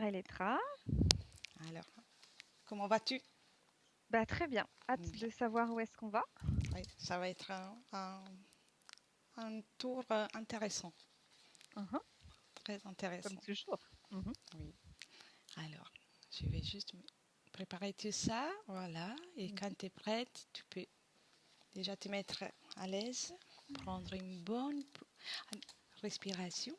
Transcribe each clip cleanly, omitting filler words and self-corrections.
Elettra. Alors, comment vas-tu? Très bien. Hâte Bien. de savoir où est-ce qu'on va. Oui, ça va être un tour intéressant, Mhm, très comme intéressant. toujours. Mhm. Oui. Alors, je vais juste préparer tout ça, voilà. Et Mhm. quand tu es prête, tu peux déjà te mettre à l'aise, prendre une bonne respiration.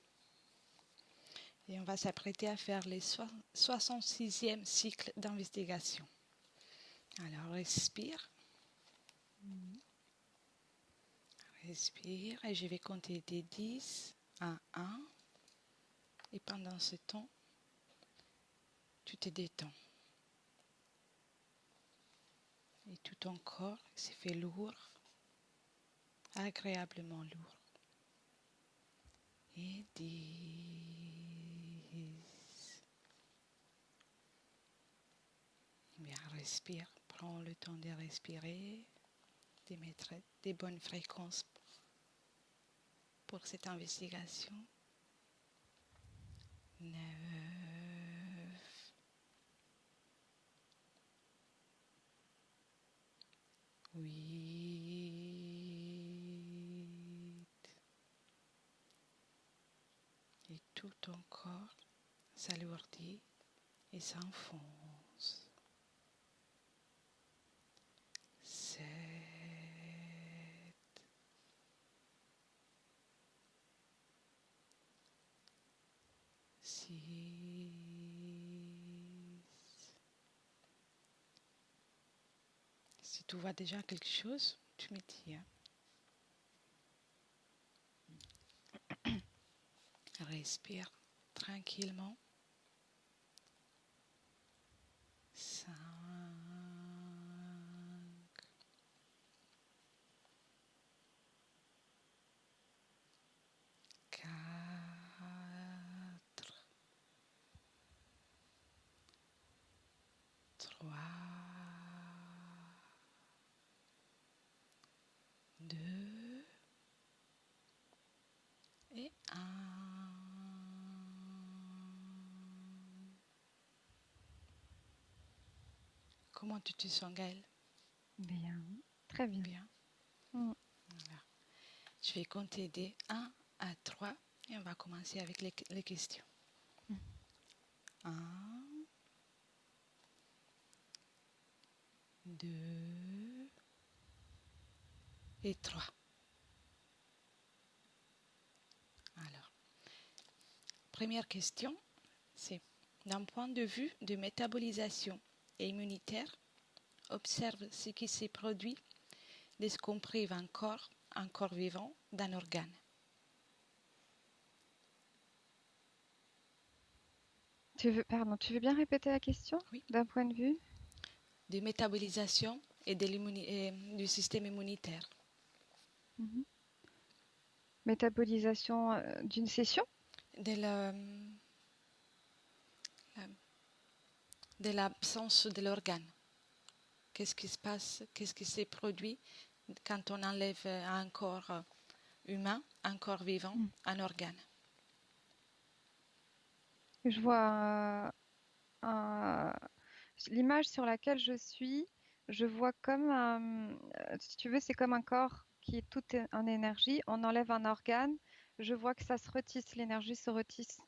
Et on va s'apprêter à faire les 66e cycle d'investigation. Alors, respire. Mhm. Respire et je vais compter des 10 à 1. Et pendant ce temps, tu te détends. Et tout ton corps s'est fait lourd, agréablement lourd. Et 10. Bien, respire. Prends le temps de respirer, de mettre des bonnes fréquences pour cette investigation. 9. 8. Et tout ton corps s'alourdit et s'enfonce. 7. Six. Si tu vois déjà quelque chose, tu me dis. Hein. Respire tranquillement. 5. 4. 3. 2. Et 1. Comment tu te sens, Gaëlle? Bien, très bien. Bien. Mm. Voilà. Je vais compter des 1 à 3 et on va commencer avec les questions. 1, 2 et 3. Alors, première question, c'est d'un point de vue de métabolisation et immunitaire, observe ce qui s'est produit dès qu'on prive un corps vivant d'un organe. Tu veux bien répéter la question Oui. d'un point de vue? De métabolisation et du système immunitaire. Mhm. Métabolisation d'une session? De de l'absence de l'organe. Qu'est-ce qui se passe? Qu'est-ce qui s'est produit quand on enlève un corps humain, un corps vivant, Mm. un organe? Je vois l'image sur laquelle je suis. Je vois comme, si tu veux, c'est comme un corps qui est tout en énergie. On enlève un organe. Je vois que ça se retisse, l'énergie se retisse.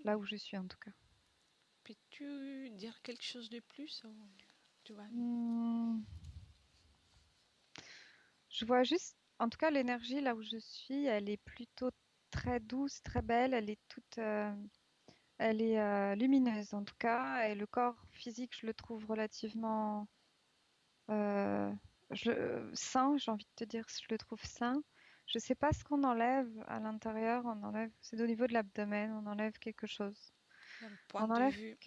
Là où je suis en tout cas. Peux-tu dire quelque chose de plus tu vois? Hmm, je vois juste, en tout cas, l'énergie là où je suis, elle est plutôt très douce, très belle. Elle est toute, elle est lumineuse en tout cas. Et le corps physique, je le trouve relativement euh, sain. J'ai envie de te dire, je le trouve sain. Je sais pas ce qu'on enlève à l'intérieur. On enlève, c'est au niveau de l'abdomen. On enlève quelque chose. D'un point On de enlève. vue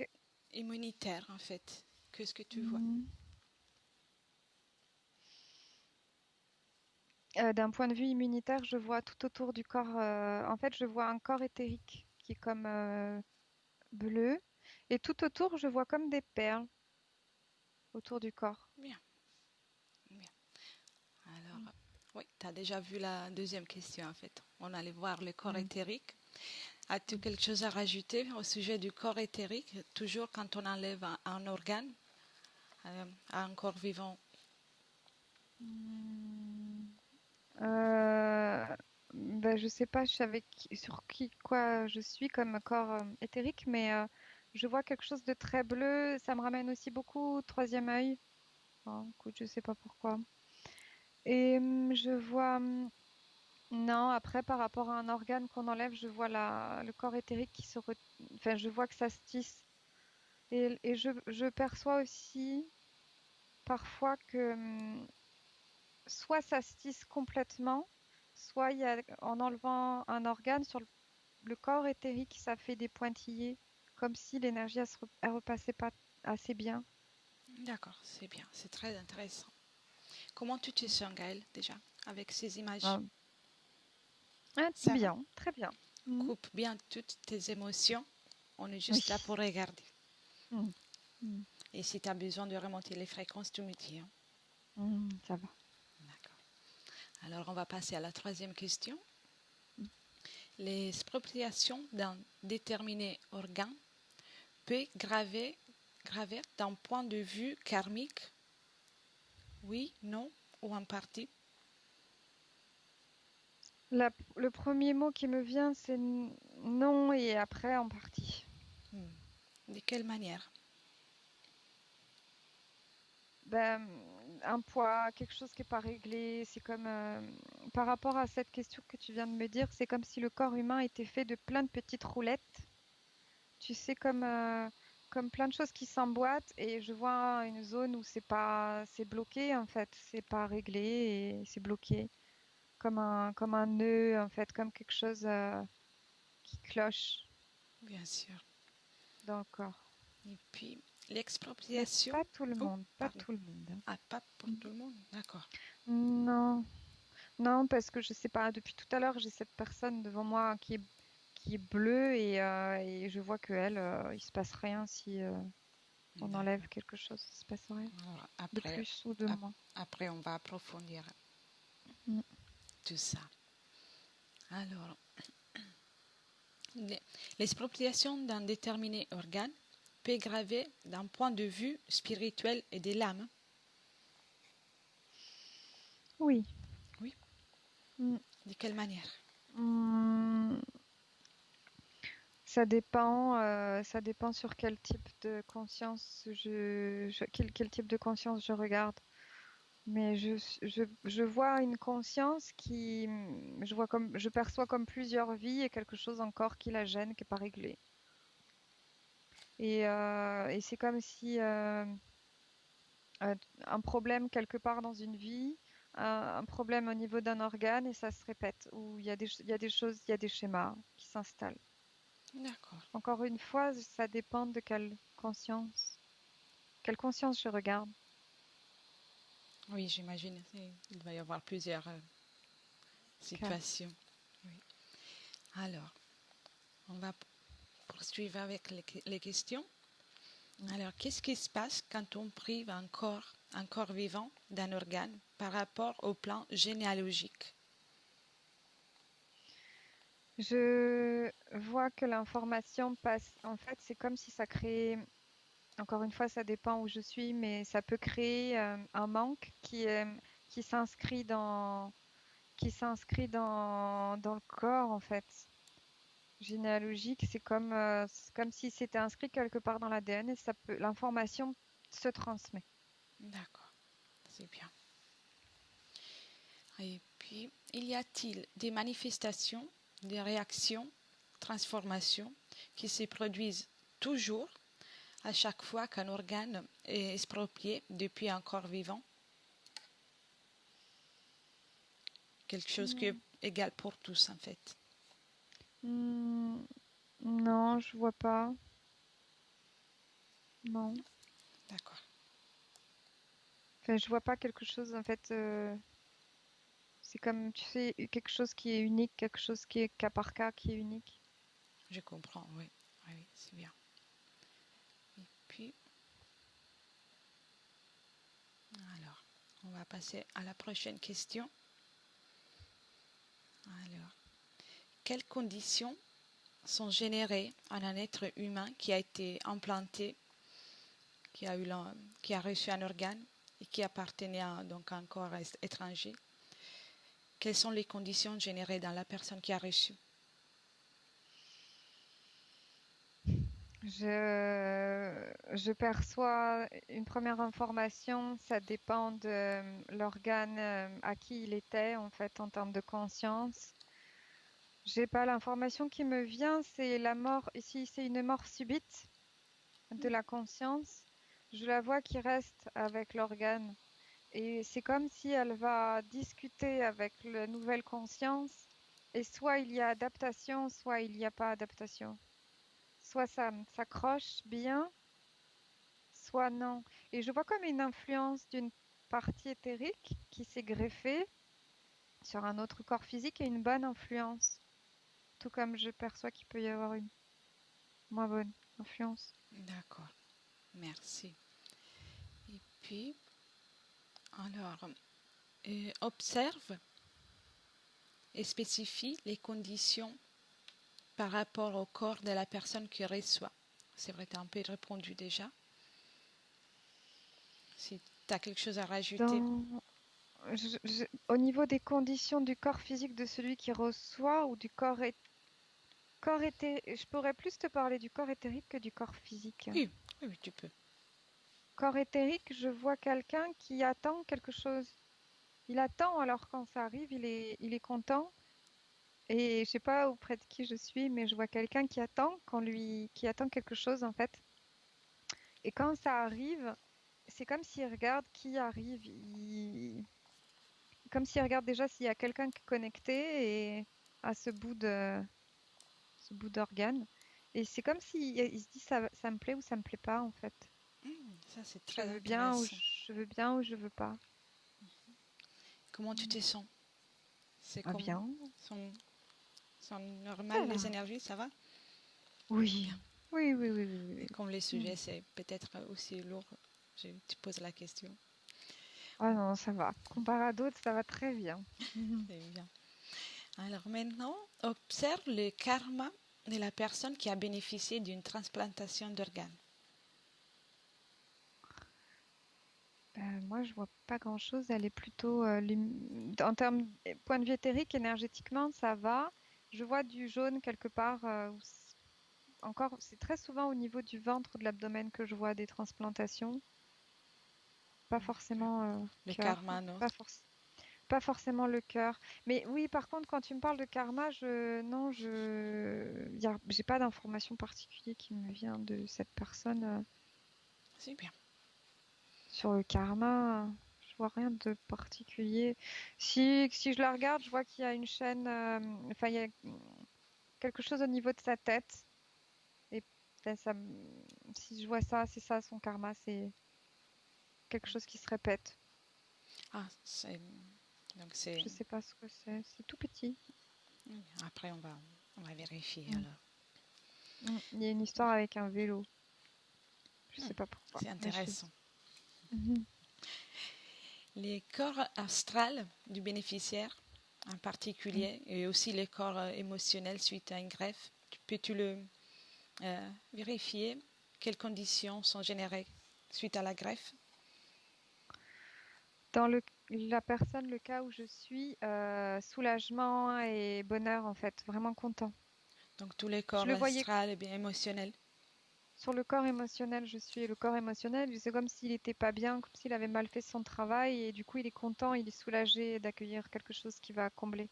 immunitaire, en fait, qu'est-ce que tu vois? Hmm. D'un point de vue immunitaire, je vois tout autour du corps. En fait, je vois un corps éthérique qui est comme bleu. Et tout autour, je vois comme des perles autour du corps. Bien, bien. Alors, Mm. oui, tu as déjà vu la deuxième question, en fait. On allait voir le corps Mm. éthérique. As-tu quelque chose à rajouter au sujet du corps éthérique? Toujours quand on enlève un organe à un corps vivant. Hmm. Ben, je sais pas, je sais sur quoi je suis comme corps éthérique, mais je vois quelque chose de très bleu. Ça me ramène aussi beaucoup au troisième œil. Bon, écoute, je sais pas pourquoi. Et je vois, non, après, par rapport à un organe qu'on enlève, je vois le corps éthérique enfin, je vois que ça se tisse. Et je perçois aussi parfois que soit ça se tisse complètement, soit en enlevant un organe sur le corps éthérique, ça fait des pointillés, comme si l'énergie elle repassait pas assez bien. D'accord, c'est bien, c'est très intéressant. Comment tu te sens, Gaëlle, déjà, avec ces images? Ah, ah, Ça va? bien, très bien. Mm. Coupe bien toutes tes émotions. On est Oui. juste là pour regarder. Mm. Mm. Et si tu as besoin de remonter les fréquences, tu me dis, hein. Ça va. D'accord. Alors, on va passer à la troisième question. Mm. L'expropriation d'un déterminé organe peut graver d'un point de vue karmique, oui, non, ou en partie. Le premier mot qui me vient, c'est non et après en partie. De quelle manière? Ben, un poids, quelque chose qui n'est pas réglé, c'est comme par rapport à cette question que tu viens de me dire, c'est comme si le corps humain était fait de plein de petites roulettes. Tu sais, comme plein de choses qui s'emboîtent et je vois une zone où c'est bloqué en fait, c'est pas réglé et c'est bloqué, comme un nœud en fait, comme quelque chose qui cloche Bien sûr. dans le corps. Et puis, Mais l'expropriation. pas tout le Oh, monde, pas pardon. tout le monde, hein. Ah, pas pour tout le monde. D'accord. Non, non, parce que je sais pas, depuis tout à l'heure, j'ai cette personne devant moi qui est bleue et je vois que elle, il se passe rien si on enlève D'accord. quelque chose, il se passe rien Alors, de plus ou de moins. après, on va approfondir Mm. tout ça. Alors, l'expropriation d'un déterminé organe peut graver d'un point de vue spirituel et de l'âme. Oui. Oui. Mm. De quelle manière? Mm. Ça dépend sur quel type de conscience quel type de conscience je regarde. Mais je vois une conscience je perçois comme plusieurs vies et quelque chose encore qui la gêne, qui n'est pas réglé. Et c'est comme si un problème quelque part dans une vie, un problème au niveau d'un organe et ça se répète, où il y a des choses, il y a des schémas qui s'installent. D'accord. Encore une fois, ça dépend de quelle conscience je regarde. Oui, j'imagine. Il va y avoir plusieurs Cas. situations. Oui. Alors, on va poursuivre avec les questions. Mm. Alors, qu'est-ce qui se passe quand on prive un corps vivant d'un organe par rapport au plan généalogique? Je vois que l'information passe. En fait, c'est comme si ça crée. Encore une fois, ça dépend où je suis, mais ça peut créer un manque qui s'inscrit dans le corps, en fait. Généalogique, c'est comme si c'était inscrit quelque part dans l'ADN et l'information se transmet. D'accord, c'est bien. Et puis, y a-t-il des manifestations, des réactions, transformations qui se produisent toujours à chaque fois qu'un organe est exproprié depuis un corps vivant? Quelque chose qui est Hmm. égal pour tous, en fait. Hmm. Non, je vois pas. Non. D'accord. Enfin, je vois pas quelque chose, en fait. C'est comme, tu sais, quelque chose qui est unique, quelque chose qui est cas par cas, qui est unique. Je comprends, oui. Oui, oui, c'est bien. Et puis, alors, on va passer à la prochaine question. Alors, quelles conditions sont générées en un être humain qui a été implanté, qui a reçu un organe et qui appartenait donc à un corps étranger, quelles sont les conditions générées dans la personne qui a reçu? Je perçois une première information, ça dépend de l'organe à qui il était, en fait, en termes de conscience. J'ai pas l'information qui me vient, c'est la mort. Ici, c'est une mort subite de la conscience. Je la vois qui reste avec l'organe. Et c'est comme si elle va discuter avec la nouvelle conscience. Et soit il y a adaptation, soit il n'y a pas adaptation. Soit ça s'accroche bien, soit non. Et je vois comme une influence d'une partie éthérique qui s'est greffée sur un autre corps physique et une bonne influence. Tout comme je perçois qu'il peut y avoir une moins bonne influence. D'accord, merci. Et puis, alors, observe et spécifie les conditions par rapport au corps de la personne qui reçoit. C'est vrai, tu as un peu répondu déjà. Si tu as quelque chose à rajouter. Dans... Au niveau des conditions du corps physique de celui qui reçoit ou du corps éthérique, je pourrais plus te parler du corps éthérique que du corps physique. Oui, oui, oui, tu peux. Corps éthérique, je vois quelqu'un qui attend quelque chose. Il attend, alors quand ça arrive, il est content. Et je sais pas auprès de qui je suis, mais je vois quelqu'un qui attend quelque chose en fait. Et quand ça arrive, c'est comme s'il regarde qui arrive. Comme s'il regarde déjà s'il y a quelqu'un qui est connecté et à ce bout d'organe. Et c'est comme s'il il se dit ça me plaît ou ça me plaît pas en fait. Ça, c'est Je très veux bien ou intéressant. je veux bien ou je veux pas. Comment tu te sens? C'est Ah comme bien, sont, sont normales les voilà. énergies, ça va? Oui, Bien. oui, oui, oui, oui, Et oui. comme les Oui. sujets, c'est peut-être aussi lourd, je te pose la question. Ah non, ça va. Comparé à d'autres, ça va très bien. C'est bien. Alors maintenant, observe le karma de la personne qui a bénéficié d'une transplantation d'organes. Moi, je vois pas grand-chose. Elle est plutôt, en termes, point de vue éthérique, énergétiquement, ça va. Je vois du jaune quelque part. Encore, c'est très souvent au niveau du ventre ou de l'abdomen que je vois des transplantations. Pas forcément Le cœur, karma, non? pas forcément le cœur. Mais oui, par contre, quand tu me parles de karma, non, j'ai pas d'information particulière qui me vient de cette personne C'est bien. sur le karma. Je vois rien de particulier. Si je la regarde, je vois qu'il y a une chaîne, enfin, il y a quelque chose au niveau de sa tête. Et peut-être si je vois ça, c'est ça son karma, c'est quelque chose qui se répète. Ah, donc c'est... Je sais pas ce que c'est. C'est tout petit. Après, on va vérifier Mm. alors. Il y a une histoire avec un vélo. Je Hmm, sais pas pourquoi, c'est mais je sais. intéressant. Mhm. Les corps astrales du bénéficiaire en Mm. particulier et aussi les corps émotionnels suite à une greffe, peux-tu le vérifier? Quelles conditions sont générées suite à la greffe? Dans la personne, le cas où je suis, soulagement et bonheur en fait, vraiment content. Donc tous les Je corps le voyais astrales et bien émotionnels. sur le corps émotionnel, je suis le corps émotionnel, c'est comme s'il était pas bien, comme s'il avait mal fait son travail et du coup il est content, il est soulagé d'accueillir quelque chose qui va combler,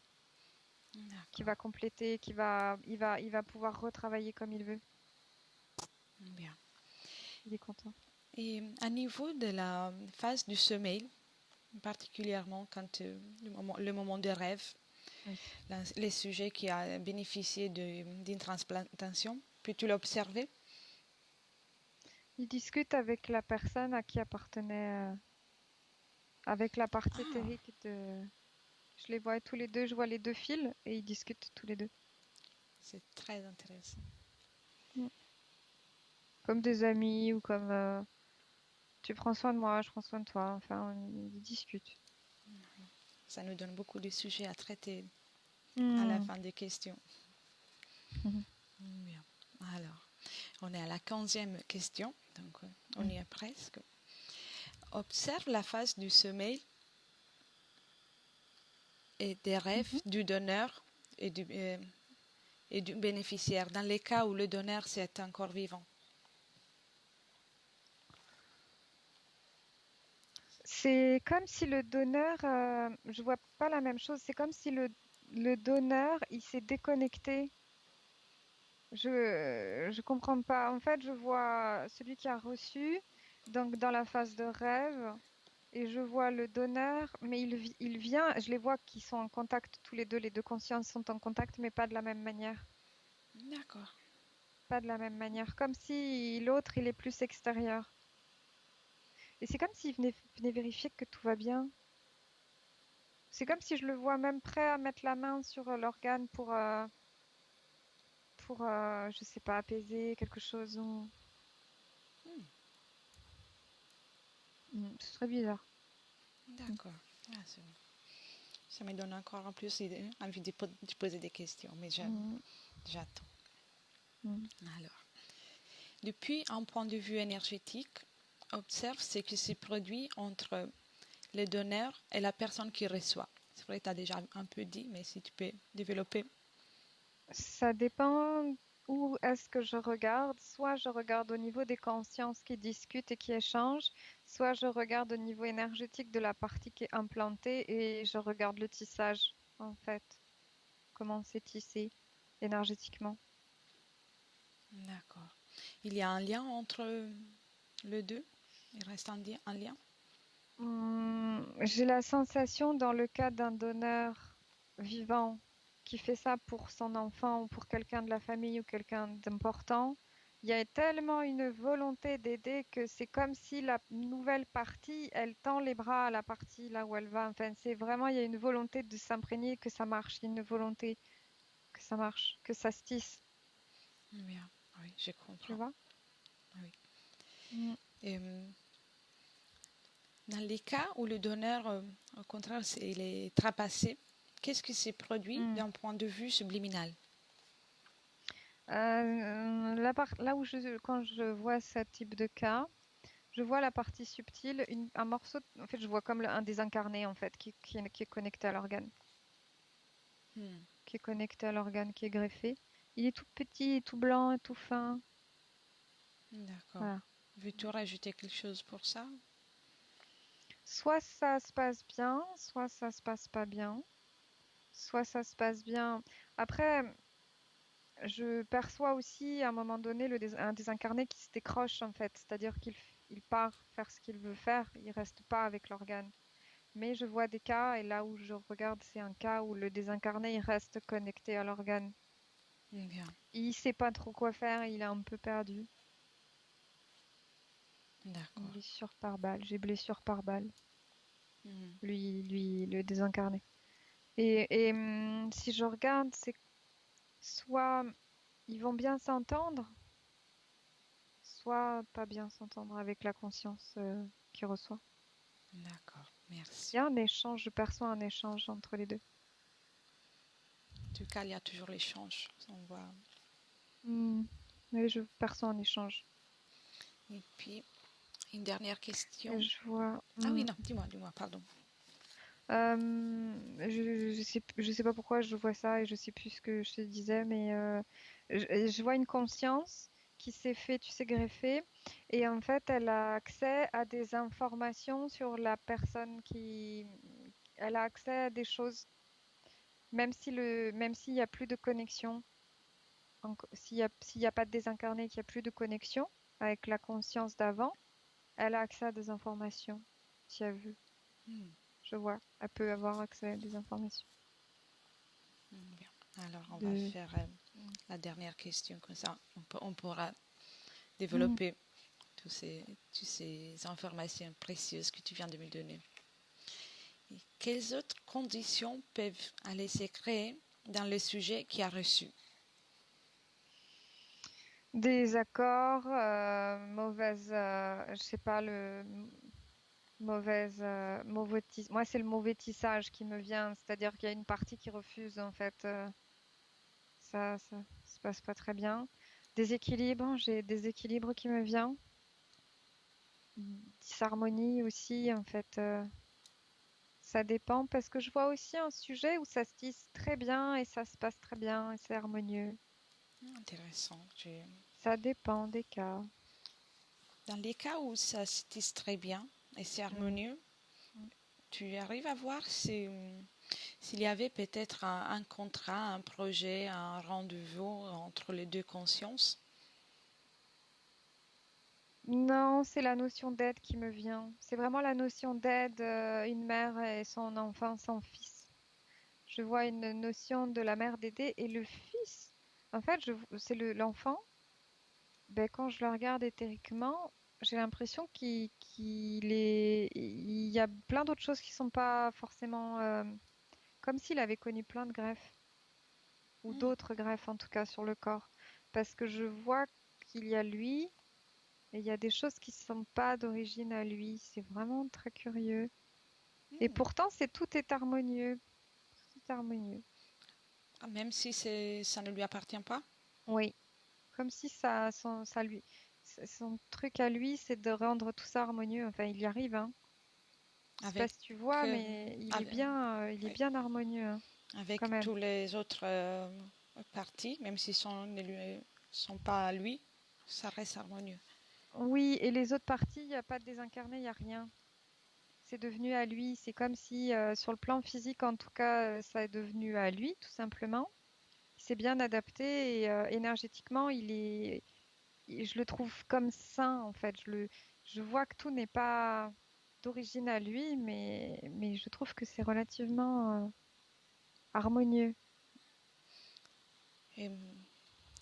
qui D'accord, va compléter, il va pouvoir retravailler comme il veut. bien. Il est content. Et à niveau de la phase du sommeil, particulièrement quand le moment de rêve, Oui. les sujets qui ont bénéficié d'une transplantation, peux-tu l'observer? Il discute avec la personne à qui appartenait, avec la partie Ah, éthérique de. Je les vois tous les deux, je vois les deux fils et ils discutent tous les deux. c'est très intéressant. Mm. Comme des amis ou comme tu prends soin de moi, je prends soin de toi. Enfin, ils discutent. Ça nous donne beaucoup de sujets à traiter à la Mm. fin des questions. Bien. Alors, on est à la 15e question, donc on y est presque. Observe la phase du sommeil et des rêves Mhm. du donneur et du bénéficiaire, dans les cas où le donneur c'est encore vivant. C'est comme si le donneur, je vois pas la même chose. C'est comme si le donneur, il s'est déconnecté. Je comprends pas. En fait, je vois celui qui a reçu, donc dans la phase de rêve, et je vois le donneur, mais il vient, je les vois qui sont en contact tous les deux consciences sont en contact, mais pas de la même manière. D'accord. Pas de la même manière. Comme si l'autre, il est plus extérieur. Et c'est comme s'il venait vérifier que tout va bien. C'est comme si je le vois même prêt à mettre la main sur l'organe pour je sais pas, apaiser quelque chose. Ce serait bizarre. D'accord. Ah, ça me donne encore en plus envie de poser des questions, mais Mm, j'attends. mm. Alors, depuis un point de vue énergétique, observe ce qui se produit entre le donneur et la personne qui reçoit. C'est vrai, tu as déjà un peu dit, mais si tu peux développer. Ça dépend où est-ce que je regarde. Soit je regarde au niveau des consciences qui discutent et qui échangent, soit je regarde au niveau énergétique de la partie qui est implantée et je regarde le tissage, en fait, comment c'est tissé énergétiquement. D'accord. Il y a un lien entre les deux? Il reste un lien? J'ai la sensation dans le cas d'un donneur vivant qui fait ça pour son enfant ou pour quelqu'un de la famille ou quelqu'un d'important, il y a tellement une volonté d'aider que c'est comme si la nouvelle partie, elle tend les bras à la partie là où elle va. Enfin, c'est vraiment, il y a une volonté de s'imprégner que ça marche, il y a une volonté que ça marche, que ça se tisse, Bien, oui, je tu comprends. vois? Oui. Mm. Et, dans les cas où le donneur, au contraire, il est trapassé, qu'est-ce qui s'est produit Mm. d'un point de vue subliminal? Là où quand je vois ce type de cas, je vois la partie subtile, un morceau, en fait, je vois comme un désincarné, en fait, qui est connecté à l'organe, Hmm, qui est connecté à l'organe, qui est greffé. Il est tout petit, tout blanc, et tout fin. d'accord. Voilà. Veux-tu rajouter quelque chose pour ça? Soit ça se passe bien, soit ça se passe pas bien. Soit ça se passe bien. Après, je perçois aussi à un moment donné un désincarné qui se décroche, en fait. C'est-à-dire il part faire ce qu'il veut faire. Il reste pas avec l'organe. Mais je vois des cas, et là où je regarde, c'est un cas où le désincarné, il reste connecté à l'organe. Bien, Il sait pas trop quoi faire, il est un peu perdu. d'accord. Blessure par balle, j'ai blessure par balle. Hmm, Le désincarné. Et si je regarde, c'est soit ils vont bien s'entendre, soit pas bien s'entendre avec la conscience qui reçoit. d'accord, Il merci. y a un échange, je perçois un échange entre les deux. En tout cas, il y a toujours l'échange. On voit. Hmm. Oui, je perçois un échange. Et puis, une dernière question. Et je vois. Ah oui, non, dis-moi, pardon. Je sais pas pourquoi je vois ça et je sais plus ce que je te disais, mais je vois une conscience qui s'est fait, tu sais, greffer et en fait, elle a accès à des informations sur la personne qui, elle a accès à des choses, même s'il y a plus de connexion, s'il y a pas de désincarné, qu'il y a plus de connexion avec la conscience d'avant, elle a accès à des informations. Tu as vu, Hmm, je vois, elle peut avoir accès à des informations. bien. Alors, on va De... faire la dernière question, comme ça, on pourra Mm. développer toutes ces informations précieuses que tu viens de me donner. Et quelles autres conditions peuvent aller se créer dans le sujet qui a reçu? Des accords, je sais pas, moi c'est le mauvais tissage qui me vient, c'est-à-dire qu'il y a une partie qui refuse en fait. ça se passe pas très bien. Déséquilibre, j'ai déséquilibre qui me vient. Disharmonie aussi, en fait, ça dépend parce que je vois aussi un sujet où ça se tisse très bien et ça se passe très bien et c'est harmonieux. Intéressant. Ça dépend des cas. Dans les cas où ça se tisse très bien et c'est Mm, harmonieux, mm. tu arrives à voir s'il y avait peut-être un contrat, un projet, un rendez-vous entre les deux consciences. Non, c'est la notion d'aide qui me vient. C'est vraiment la notion d'aide, une mère et son enfant, son fils. Je vois une notion de la mère d'aider et le fils. En fait, c'est l'enfant. Ben, quand je le regarde éthériquement, j'ai l'impression il y a plein d'autres choses qui sont pas forcément comme s'il avait connu plein de greffes ou Hmm. d'autres greffes en tout cas sur le corps. Parce que je vois qu'il y a lui et il y a des choses qui sont pas d'origine à lui. C'est vraiment très curieux. Et Hmm. pourtant, tout est harmonieux. Tout est harmonieux. Ah, même si ça ne lui appartient pas. Oui. Comme si son truc à lui, c'est de rendre tout ça harmonieux. Enfin, il y arrive, hein. Je sais pas Avec, si tu vois, euh, mais avec, il est oui, bien harmonieux, hein, quand avec même. tous les autres parties, même s'ils ne lui sont pas à lui, ça reste harmonieux. Oui, et les autres parties, il n'y a pas de désincarné, il n'y a rien. C'est devenu à lui. C'est comme si, sur le plan physique, en tout cas, ça est devenu à lui, tout simplement. Il s'est bien adapté et énergétiquement, je le trouve comme sain, en fait. Je vois que tout n'est pas d'origine à lui, mais je trouve que c'est relativement harmonieux. Et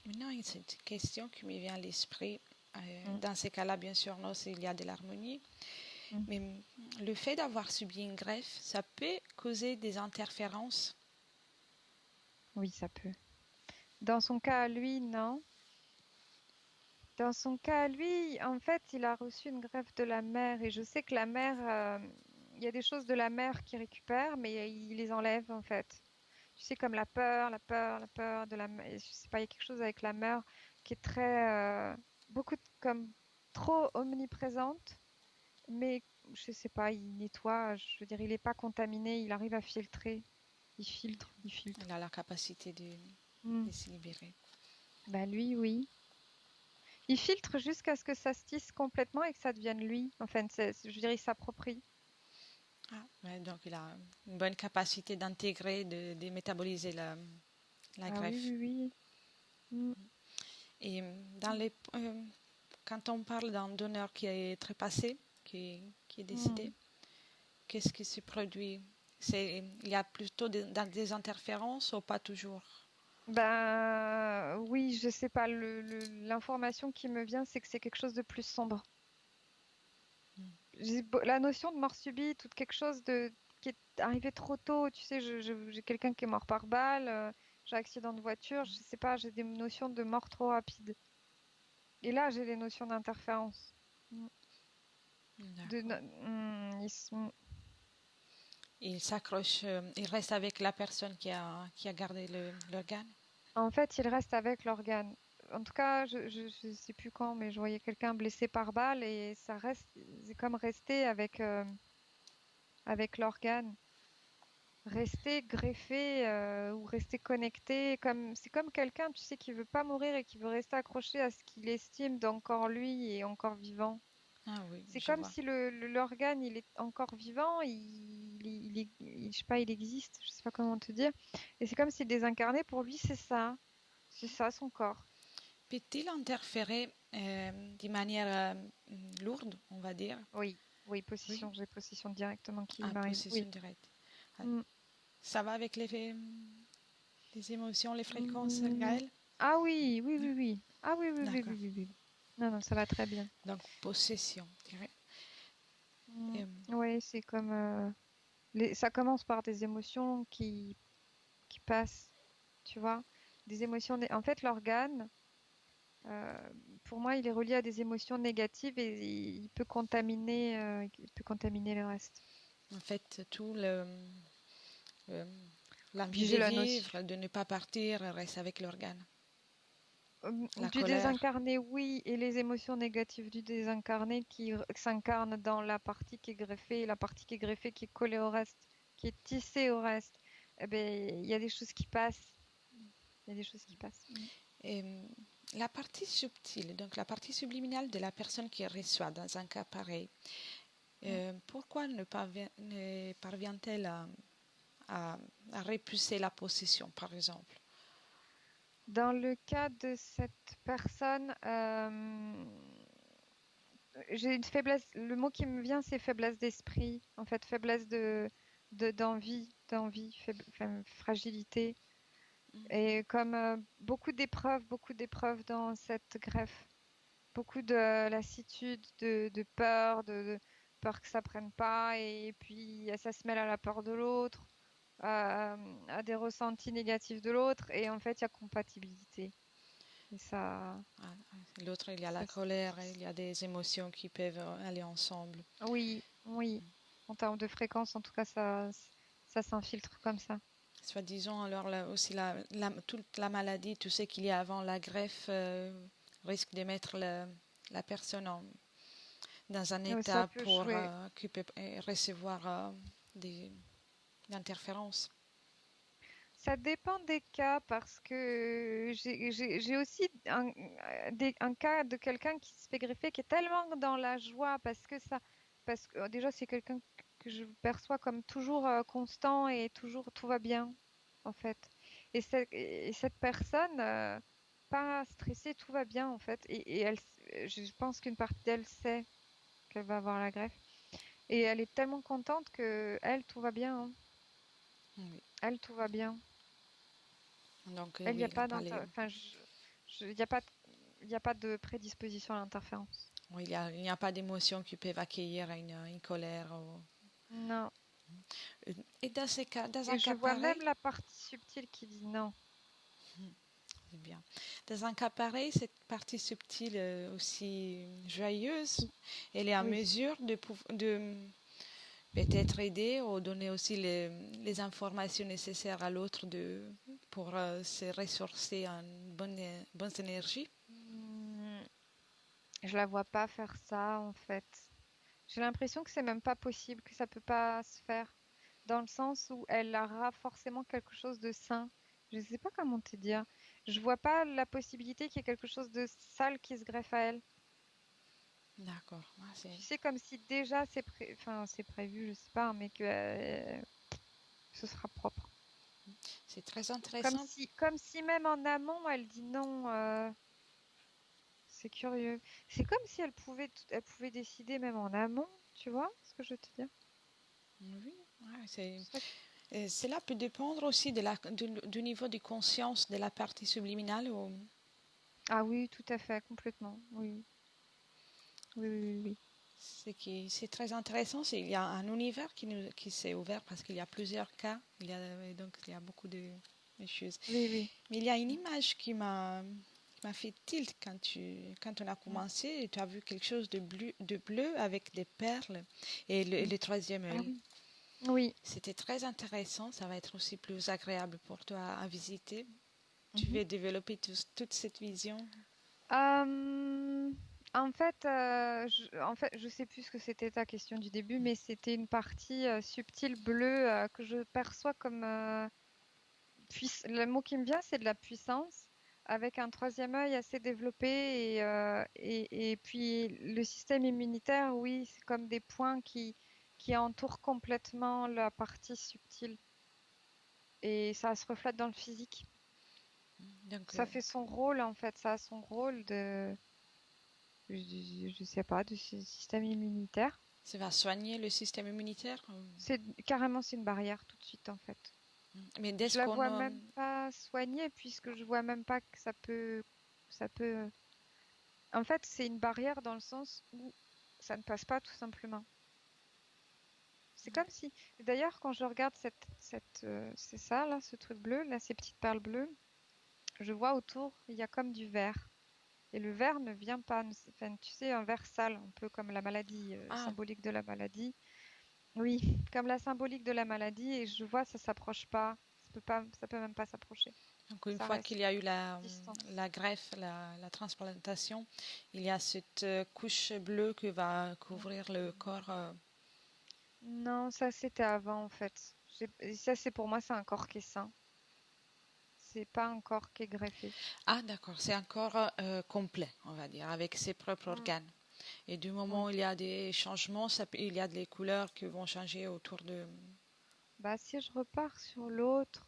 maintenant, c'est une question qui me vient à l'esprit. Mm, Dans ces cas-là, bien sûr, non, il y a de l'harmonie. mm. Mais le fait d'avoir subi une greffe, ça peut causer des interférences. Oui, ça peut. Dans son cas à lui, non. Dans son cas à lui, en fait, il a reçu une greffe de la mère et je sais que la mère, il y a des choses de la mère qui récupère, mais il les enlève en fait. Tu sais, comme la peur de la mère. Je sais pas, il y a quelque chose avec la mère qui est comme trop omniprésente, mais je sais pas, il nettoie, je veux dire, il n'est pas contaminé, il arrive à filtrer. Il filtre. Elle a la capacité Hmm. de se libérer. Bah lui, oui. Il filtre jusqu'à ce que ça se tisse complètement et que ça devienne lui. Enfin, je dirais, il s'approprie. Ah, ouais, donc il a une bonne capacité d'intégrer, de métaboliser la Ah oui, greffe. oui, oui. Mm. Et quand on parle d'un donneur qui est trépassé, qui est décédé, Mm. qu'est-ce qui se produit? Il y a plutôt des interférences ou pas toujours? Ben oui, je sais pas. L'information qui me vient, c'est que c'est quelque chose de plus sombre. La notion de mort subite ou de quelque chose qui est arrivé trop tôt. Tu sais, j'ai quelqu'un qui est mort par balle, j'ai un accident de voiture. Je sais pas, j'ai des notions de mort trop rapide. Et là, j'ai les notions d'interférence. Mm. D'accord. Ils sont. Il s'accroche, il reste avec la personne qui a gardé l'organe. En fait, il reste avec l'organe. En tout cas, je sais plus quand, mais je voyais quelqu'un blessé par balle et ça reste, c'est comme rester avec l'organe, rester greffé ou rester connecté. C'est comme quelqu'un, tu sais, qui veut pas mourir et qui veut rester accroché à ce qu'il estime d'encore lui et encore vivant. Ah oui, C'est je comme vois. si l'organe, il est encore vivant, je sais pas, il existe, je sais pas comment te dire. Et c'est comme s'il désincarnait. Pour lui, c'est ça son corps. Peut-il interférer de manière lourde, on va dire? Oui, oui, Oui, j'ai possession directement qui à m'arrive. possession Oui. directe. Ah, Mm, ça va avec les émotions, les fréquences, mm. Gaël? Ah oui, oui, oui, oui. Ah oui, oui, oui, oui, D'accord. oui, oui. Non, non, ça va très bien. Donc, possession, je dirais. Mm. Euh, Oui, c'est comme ça commence par des émotions qui passent, tu vois. Des émotions. En fait, l'organe, euh, pour moi, il est relié à des émotions négatives et il peut contaminer le reste. en fait, tout le, L'envie de Viger la notion. vivre, de ne pas partir, reste avec l'organe. La Du colère. désincarné, oui, et les émotions négatives du désincarné s'incarnent dans la partie qui est greffée, et la partie qui est greffée, qui est collée au reste, qui est tissée au reste. Eh ben, il y a des choses qui passent. Il y a des choses qui passent. Et la partie subtile, donc la partie subliminale de la personne qui reçoit dans un cas pareil, pourquoi ne parvient-elle à, à repousser la possession, par exemple? Dans le cas de cette personne, j'ai une faiblesse. Le mot qui me vient, c'est faiblesse d'esprit. En fait, faiblesse d'envie, fragilité. Et comme beaucoup d'épreuves dans cette greffe, beaucoup de lassitude, de peur, de peur que ça prenne pas, et puis ça se mêle à la peur de l'autre, à des ressentis négatifs de l'autre, et en fait, il y a compatibilité. Et Ah, l'autre, il y a la ça, colère, il y a des émotions qui peuvent aller ensemble. oui, oui. En termes de fréquence, en tout cas, ça s'infiltre comme ça. Soi-disant, alors là, aussi toute la maladie, tout ce qu'il y a avant la greffe risque de mettre la personne dans un Ça état peut pour jouer. qui peut recevoir des interférences. Ça dépend des cas parce que j'ai aussi un cas de quelqu'un qui se fait greffer qui est tellement dans la joie parce que déjà c'est quelqu'un que je perçois comme toujours constant et toujours tout va bien en fait. Et cette personne, pas stressée, tout va bien en fait. Et je pense qu'une partie d'elle sait qu'elle va avoir la greffe et elle est tellement contente que elle, tout va bien, hein. Oui. Elle, tout va bien. Donc, Elle, il n'y a oui, pas enfin, il y a pas, il y a pas de prédisposition à l'interférence. oui, il n'y a pas d'émotions qui peuvent accueillir une colère. Non. Et dans ces cas, dans Et un je cas vois même pareil, la partie subtile qui dit non. c'est bien. Dans un cas pareil, cette partie subtile aussi joyeuse, elle est en Oui. mesure de peut-être aider ou donner aussi les informations nécessaires à l'autre pour se ressourcer en bonnes énergies. Hmm, je la vois pas faire ça en fait. J'ai l'impression que c'est même pas possible, que ça peut pas se faire, dans le sens où elle aura forcément quelque chose de sain. Je sais pas comment te dire. Je vois pas la possibilité qu'il y ait quelque chose de sale qui se greffe à elle. D'accord. Ah, Tu sais, comme si déjà enfin, c'est prévu, je sais pas, mais que ce sera propre. c'est très intéressant. Comme si même en amont, elle dit non. C'est curieux. C'est comme si elle pouvait décider même en amont, tu vois ce que je veux te dire? Oui, ouais, C'est ça cela peut dépendre aussi du niveau de conscience de la partie subliminale. Ah oui, tout à fait, complètement. Oui, oui, oui, oui, oui. C'est très intéressant. Il y a un univers qui s'est ouvert parce qu'il y a plusieurs cas. Il y a beaucoup de choses. Oui, oui. Mais il y a une image qui m'a fait tilt quand on a Mm, commencé et tu as vu quelque chose de bleu avec des perles et mm. le troisième Ah œil. oui. Oui. C'était très intéressant. Ça va être aussi plus agréable pour toi à visiter. Tu Mhm. veux développer toute cette vision. Euh, en fait, je sais plus ce que c'était ta question du début, mais c'était une partie subtile bleue que je perçois comme le mot qui me vient, c'est de la puissance, avec un troisième œil assez développé et puis le système immunitaire, oui, c'est comme des points qui entourent complètement la partie subtile et ça se reflète dans le physique. Donc, Ça fait son rôle en fait, ça a son rôle je sais pas, de ce système immunitaire. ça va soigner le système immunitaire. C'est une barrière tout de suite en fait. Mais dès Je la qu'on vois même pas soignée puisque je vois même pas que ça peut. En fait, c'est une barrière dans le sens où ça ne passe pas tout simplement. C'est comme si, d'ailleurs, quand je regarde c'est ça là, ce truc bleu, là, ces petites perles bleues, je vois autour, il y a comme du vert. Et le vert ne vient pas, enfin, tu sais, un vert sale, un peu comme la maladie, ah, symbolique de la maladie. Oui, comme la symbolique de la maladie, et je vois, ça s'approche pas. ça peut même pas s'approcher. Donc, une Ça fois reste qu'il y a eu distance. la greffe, la transplantation, il y a cette couche bleue qui va couvrir le corps. Non, ça c'était avant en fait. Ça c'est pour moi, c'est un corps qui est sain. C'est pas un corps qui est greffé. Ah, d'accord, c'est un corps complet, on va dire, avec ses propres Mm, organes. Et du moment oui. où il y a des changements, il y a des couleurs qui vont changer autour de... Bah si je repars sur l'autre,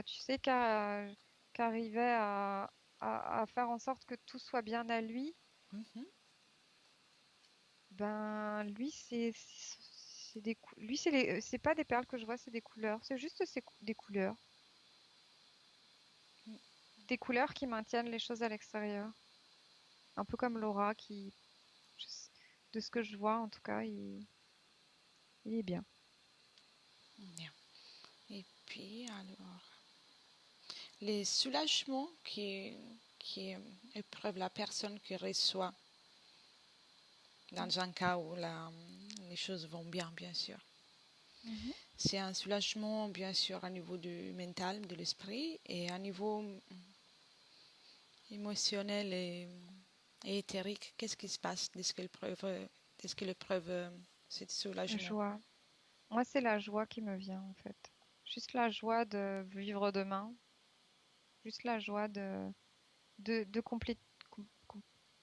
tu sais qu'arrivait à faire en sorte que tout soit bien à lui. Mhm. Ben lui c'est lui c'est pas des perles que je vois, c'est des couleurs. C'est juste des couleurs. Des couleurs qui maintiennent les choses à l'extérieur. Un peu comme Laura je sais- de ce que je vois en tout cas, il est bien. Bien. Et puis, alors, les soulagements qui éprouvent la personne qui reçoit, dans un cas où les choses vont bien, bien sûr. Mhm. C'est un soulagement, bien sûr, au niveau du mental, de l'esprit, et à niveau émotionnel et éthérique. Qu'est-ce qui se passe dès ce qu'elle éprouve ce soulagement? Joie. Moi, c'est la joie qui me vient en fait. Juste la joie de vivre demain. Juste la joie de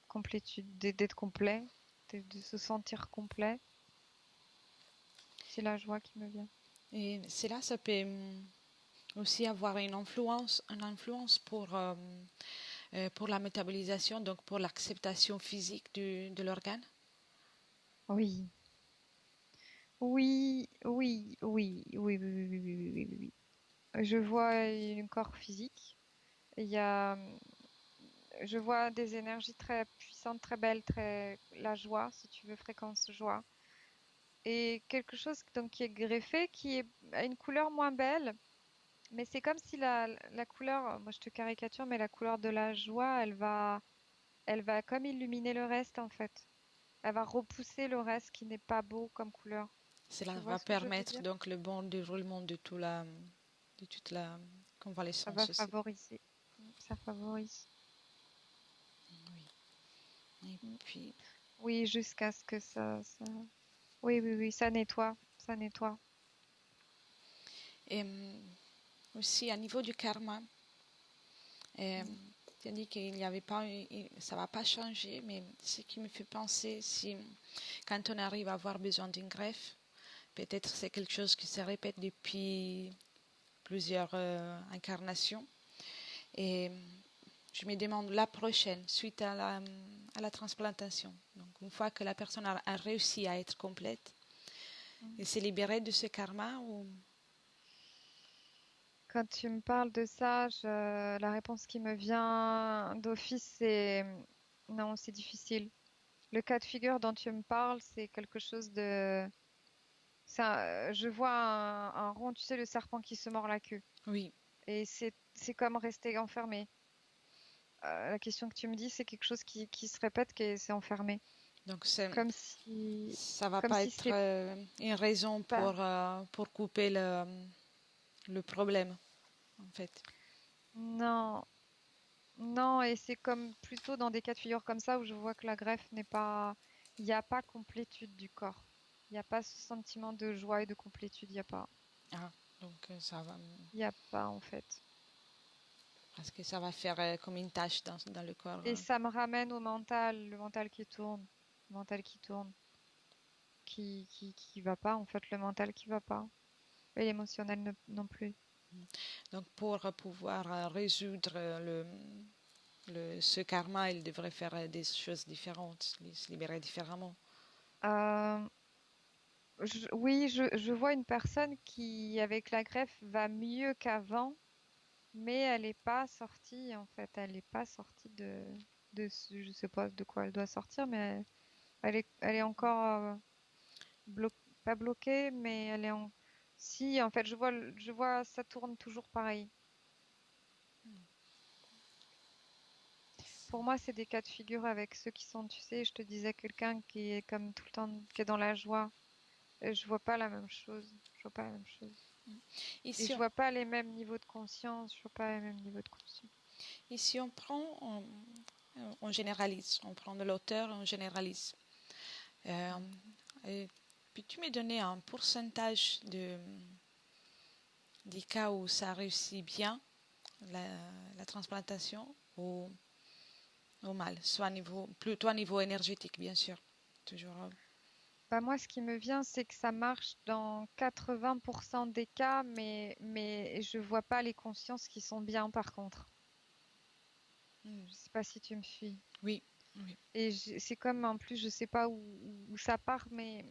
complétude, d'être complet, de se sentir complet. C'est la joie qui me vient. Et cela, ça peut aussi avoir une influence pour la métabolisation, donc pour l'acceptation physique de l'organe. Oui, oui, oui, oui, oui, oui, oui, oui, oui, oui, oui, oui. Je vois un corps physique. Il y a, je vois des énergies très puissantes, très belles, la joie, si tu veux, fréquence joie. Et quelque chose donc qui est greffé, qui est a une couleur moins belle, mais c'est comme si la couleur, moi je te caricature, mais la couleur de la joie, elle va comme illuminer le reste en fait. Elle va repousser le reste qui n'est pas beau comme couleur. Cela Tu vois va ce que je veux permettre dire? donc le bon déroulement de toute la Ça va convalescence aussi. favoriser. Ça favorise. Oui. Et Mm. puis, Oui, jusqu'à ce que Oui, oui, oui, ça nettoie. Ça nettoie. et, aussi à niveau du karma, euh, Mm. tu as dit qu'il n'y avait pas, ça va pas changer, mais ce qui me fait penser, si quand on arrive à avoir besoin d'une greffe, peut-être c'est quelque chose qui se répète depuis plusieurs incarnations. Et je me demande la prochaine, suite à la transplantation. Donc, une fois que la personne a réussi à être complète, Mm. et s'est libérée de ce karma ou... Quand tu me parles de ça, la réponse qui me vient d'office, c'est non, c'est difficile. Le cas de figure dont tu me parles, c'est quelque chose de... je vois un rond, tu sais, le serpent qui se mord la queue. Oui, Et c'est comme rester enfermé. La question que tu me dis, c'est quelque chose qui se répète, qui c'est enfermé. donc Comme si, ça va comme pas si être c'est une raison pas... pour couper le problème, en fait. Non, non, et c'est comme plutôt dans des cas de figure comme ça où je vois que la greffe n'est pas... Il n'y a pas complétude du corps. Il n'y a pas ce sentiment de joie et de complétude. Il n'y a pas. Ah, donc ça va, Il n'y a pas, en fait. parce que ça va faire comme une tâche dans le corps. Et ça me ramène au mental, le mental qui tourne. Le mental qui tourne, qui va pas, en fait, le mental qui va pas. Et l'émotionnel non plus. Donc pour pouvoir résoudre ce karma, il devrait faire des choses différentes, se libérer différemment. Euh, oui, je vois une personne qui, avec la greffe, va mieux qu'avant, mais elle n'est pas sortie, en fait. Elle n'est pas sortie je sais pas de quoi elle doit sortir, mais elle est encore pas bloquée, mais elle est en... Si, en fait, je vois, ça tourne toujours pareil. Pour moi, c'est des cas de figure avec ceux qui sont, tu sais, je te disais, quelqu'un qui est comme tout le temps, qui est dans la joie. Je vois pas la même chose. Je vois pas la même chose. Et Ici, je vois pas les mêmes niveaux de conscience, je vois pas les mêmes niveaux de conscience. ici on prend, on généralise, on prend de l'auteur et on généralise. Euh, et peux-tu me donner un pourcentage des cas où ça réussit bien, la, la transplantation, au mal, soit plutôt à niveau énergétique, bien sûr. Toujours. Bah moi, ce qui me vient, c'est que ça marche dans 80% des cas, mais je vois pas les consciences qui sont bien par contre. Hmm. Je sais pas si tu me suis. Oui, oui, Et c'est comme en plus, je sais pas où ça part, mais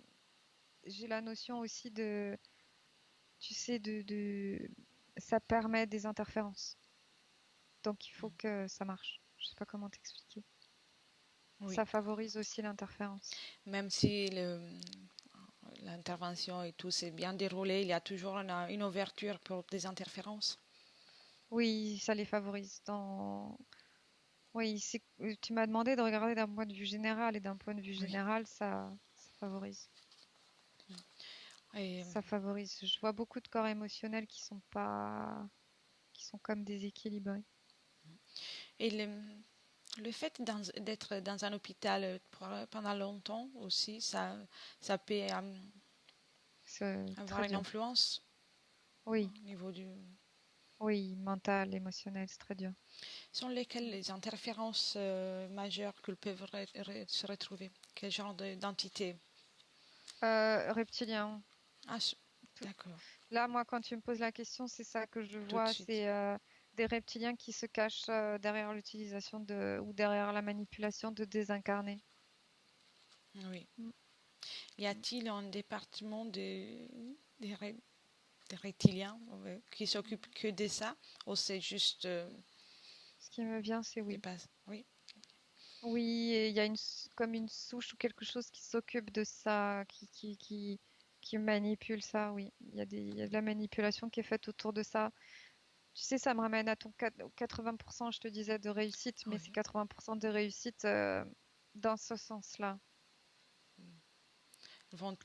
j'ai la notion aussi de, tu sais, ça permet des interférences. Donc il faut que ça marche. Je sais pas comment t'expliquer. oui. Ça favorise aussi l'interférence. Même si l'intervention et tout s'est bien déroulé, il y a toujours une ouverture pour des interférences. Oui, ça les favorise. Oui, tu m'as demandé de regarder d'un point de vue général et d'un point de vue Oui. général, ça favorise. Et, Ça favorise. Je vois beaucoup de corps émotionnels qui sont comme déséquilibrés. et le fait d'être dans un hôpital pendant longtemps aussi, ça peut C'est avoir très une dur. influence Oui, au niveau du... oui, mental, émotionnel, c'est très dur. Sont lesquelles les interférences majeures qu'ils peuvent se retrouver? Quel genre d'entité? Reptilien. Ah, Tout- d'accord, Là, moi, quand tu me poses la question, c'est ça que je tout de vois, suite. c'est des reptiliens qui se cachent derrière l'utilisation ou derrière la manipulation de désincarnés. Oui. Mm. Y a-t-il un département des, des reptiliens qui s'occupe que de ça? Ou c'est juste Ce qui me vient, c'est des oui. bases? Oui, Oui, et il y a comme une souche ou quelque chose qui s'occupe de ça, qui manipule ça, oui. Il y a de la manipulation qui est faite autour de ça. Tu sais, ça me ramène à aux 80%, je te disais, de réussite, mais c'est oui. 80% de réussite dans ce sens-là.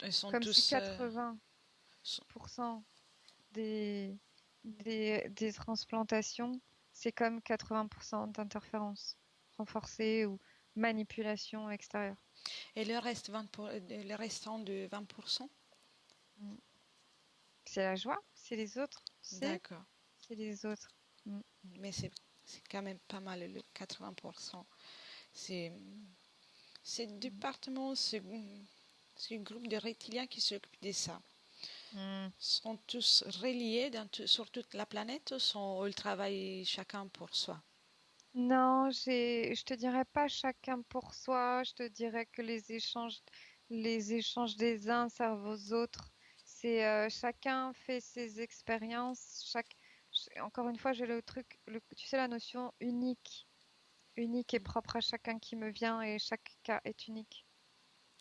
Ils sont Comme si tous... 80% sont- des, des transplantations, c'est comme 80% d'interférences renforcées ou manipulation extérieure. Et le reste, le restant de 20%? Mm. C'est la joie, c'est les autres, tu sais, D'accord. c'est les autres. Mm. Mais c'est quand même pas mal, le 80%. C'est ce département, ce groupe de reptiliens qui s'occupe de ça. Mm. Sont tous reliés sur toute la planète ou ils travaillent chacun pour soi? Non, je te dirais pas chacun pour soi, je te dirais que les échanges des uns servent aux autres. C'est chacun fait ses expériences, encore une fois, j'ai le truc, tu sais, la notion unique et propre à chacun qui me vient et chaque cas est unique.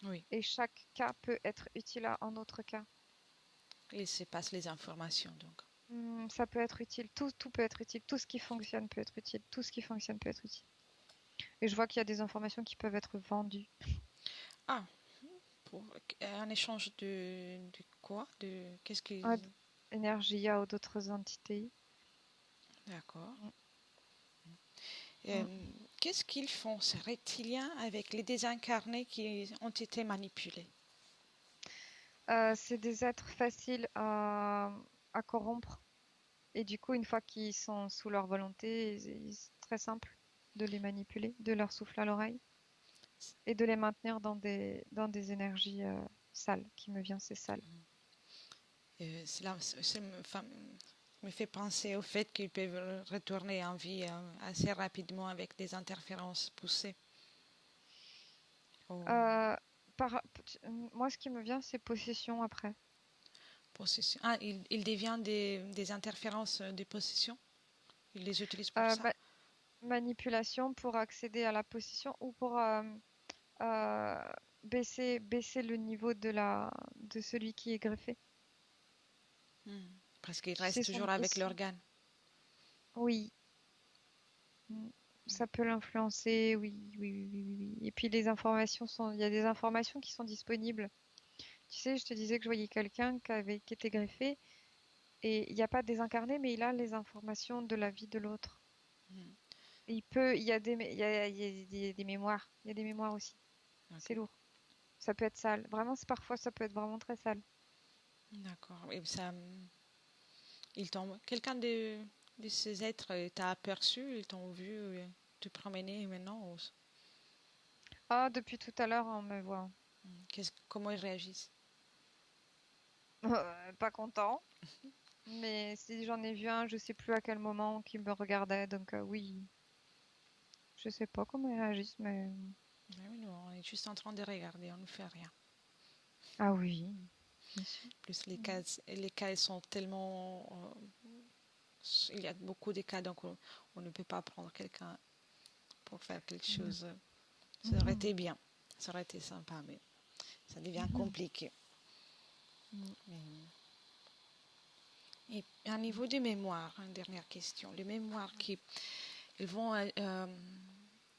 Oui, Et chaque cas peut être utile à un autre cas. ils se passent les informations donc. Ça peut être utile, tout peut être utile, tout ce qui fonctionne peut être utile, tout ce qui fonctionne peut être utile. Et je vois qu'il y a des informations qui peuvent être vendues. Ah, pour un échange de quoi? Qu'est-ce qui... Ah, Energia ou d'autres entités. D'accord. Mm, Euh, mm. qu'est-ce qu'ils font, ces reptiliens, avec les désincarnés qui ont été manipulés? C'est des êtres faciles à corrompre. Et du coup, une fois qu'ils sont sous leur volonté, c'est très simple de les manipuler, de leur souffler à l'oreille et de les maintenir dans des énergies sales. Qui me vient, c'est sale. Cela me fait penser au fait qu'ils peuvent retourner en vie assez rapidement avec des interférences poussées. Aux Euh, Moi, ce qui me vient, c'est possession après. possessions. Ah, il devient des interférences de possession. Ils les utilisent pour Euh, ça. ma- Manipulation pour accéder à la possession ou pour baisser le niveau de celui qui est greffé. Hmm. Parce qu'ils Tu sais, restent toujours avec l'organe. oui, mm, ça peut l'influencer, oui, oui, oui, oui, oui, oui. Et puis il y a des informations qui sont disponibles. Tu sais, je te disais que je voyais quelqu'un qui était greffé. Et il n'y a pas désincarné, mais il a les informations de la vie de l'autre. Mhm. Il y a il y a des mémoires. Il y a des mémoires aussi. Ok, C'est lourd. Ça peut être sale. Vraiment, parfois, ça peut être vraiment très sale. d'accord. Et ça, ils t'ont, quelqu'un de ces êtres t'a aperçu, ils t'ont vu te promener maintenant Ah, depuis tout à l'heure, on me voit. comment ils réagissent? Pas content. Mais si j'en ai vu un, je sais plus à quel moment, qui me regardait. Donc oui, je sais pas comment ils réagissent, mais Ah oui, nous, on est juste en train de regarder, on ne fait rien. ah oui, bien sûr. Plus Mm. les cas ils sont tellement, il y a beaucoup de cas, donc on ne peut pas prendre quelqu'un pour faire quelque Mm. chose. Ça aurait Mhm. été bien, ça aurait été sympa, mais ça devient Mhm. compliqué. Mm. Et à niveau des mémoires, une dernière question. Les mémoires ils vont, euh, euh,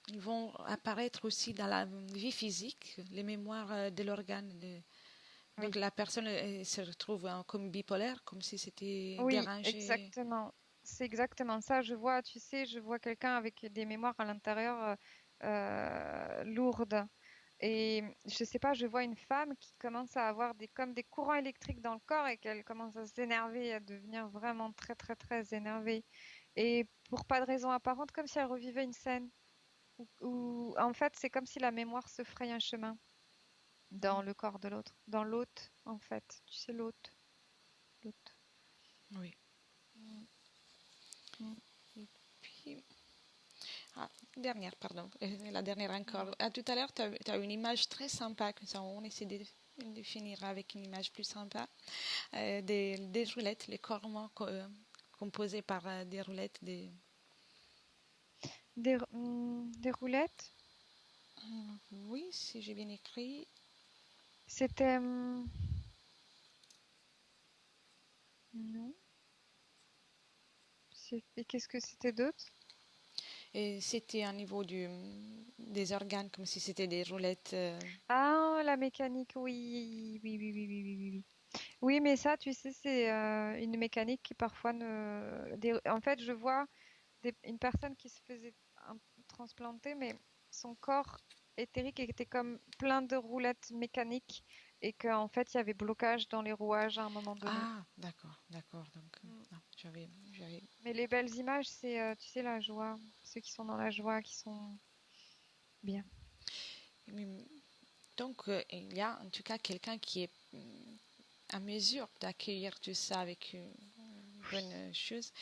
ils vont apparaître aussi dans la vie physique, les mémoires de l'organe. Donc Oui, la personne se retrouve comme bipolaire, comme si c'était oui, dérangé. exactement. C'est exactement ça. Je vois, tu sais, je vois quelqu'un avec des mémoires à l'intérieur lourdes. Et je sais pas, je vois une femme qui commence à avoir comme des courants électriques dans le corps et qu'elle commence à s'énerver, à devenir vraiment très, très, très énervée. Et pour pas de raison apparente, comme si elle revivait une scène. En fait, c'est comme si la mémoire se fraye un chemin dans le corps de l'autre, dans l'hôte, en fait. Tu sais, l'hôte. Oui. Mm, mm. Et puis, ah, dernière, pardon, la dernière encore. Mm. À tout à l'heure, tu as une image très sympa, que ça, on essaie de finir avec une image plus sympa. Des roulettes, les corps composés par des roulettes. Des roulettes. Oui, si j'ai bien écrit. C'était... non. Et qu'est-ce que c'était d'autre? Et c'était au niveau des organes, comme si c'était des roulettes. Ah, la mécanique, oui. Oui, oui, oui, oui, oui, oui. Oui, oui, mais ça, tu sais, c'est une mécanique qui parfois ne... En fait, je vois une personne qui se faisait transplanter, mais son corps éthérique était comme plein de roulettes mécaniques et qu'en fait, il y avait blocage dans les rouages à un moment donné. Ah, d'accord, d'accord. Donc, Mm. non, j'avais. Mais les belles images, c'est, tu sais, la joie. Ceux qui sont dans la joie, qui sont bien. Mais, donc, il y a en tout cas quelqu'un qui est à mesure d'accueillir tout ça avec une bonne chose.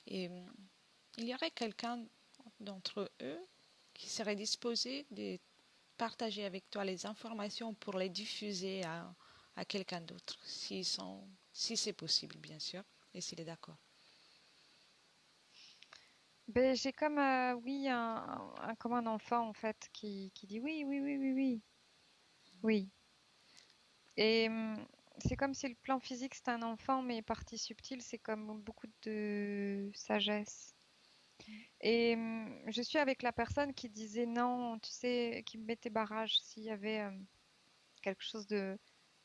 Et il y aurait quelqu'un d'entre eux qui serait disposé de partager avec toi les informations pour les diffuser à quelqu'un d'autre, si c'est possible, bien sûr, et s'il est d'accord. Ben, j'ai comme, oui, comme un enfant, en fait, qui dit oui, oui, oui, oui, oui, oui. Et c'est comme si le plan physique, c'est un enfant, mais partie subtile, c'est comme beaucoup de sagesse. Et je suis avec la personne qui disait non, tu sais, qui me mettait barrage. S'il y avait quelque chose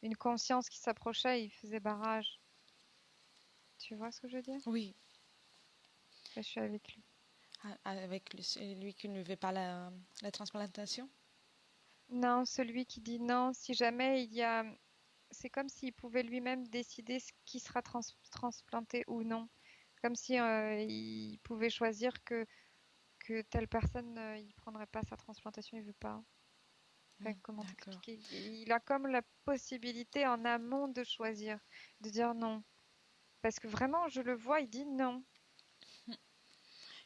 une conscience qui s'approchait, il faisait barrage. Tu vois ce que je veux dire? Oui, Ben, je suis avec lui. avec lui qui ne veut pas la transplantation. Non, celui qui dit non, si jamais il y a... C'est comme s'il pouvait lui-même décider ce qui sera transplanté ou non. Comme si il pouvait choisir que telle personne, il prendrait pas sa transplantation, il veut pas. Enfin, comment D'accord. t'expliquer? Il a comme la possibilité en amont de choisir, de dire non. Parce que vraiment, je le vois, il dit non.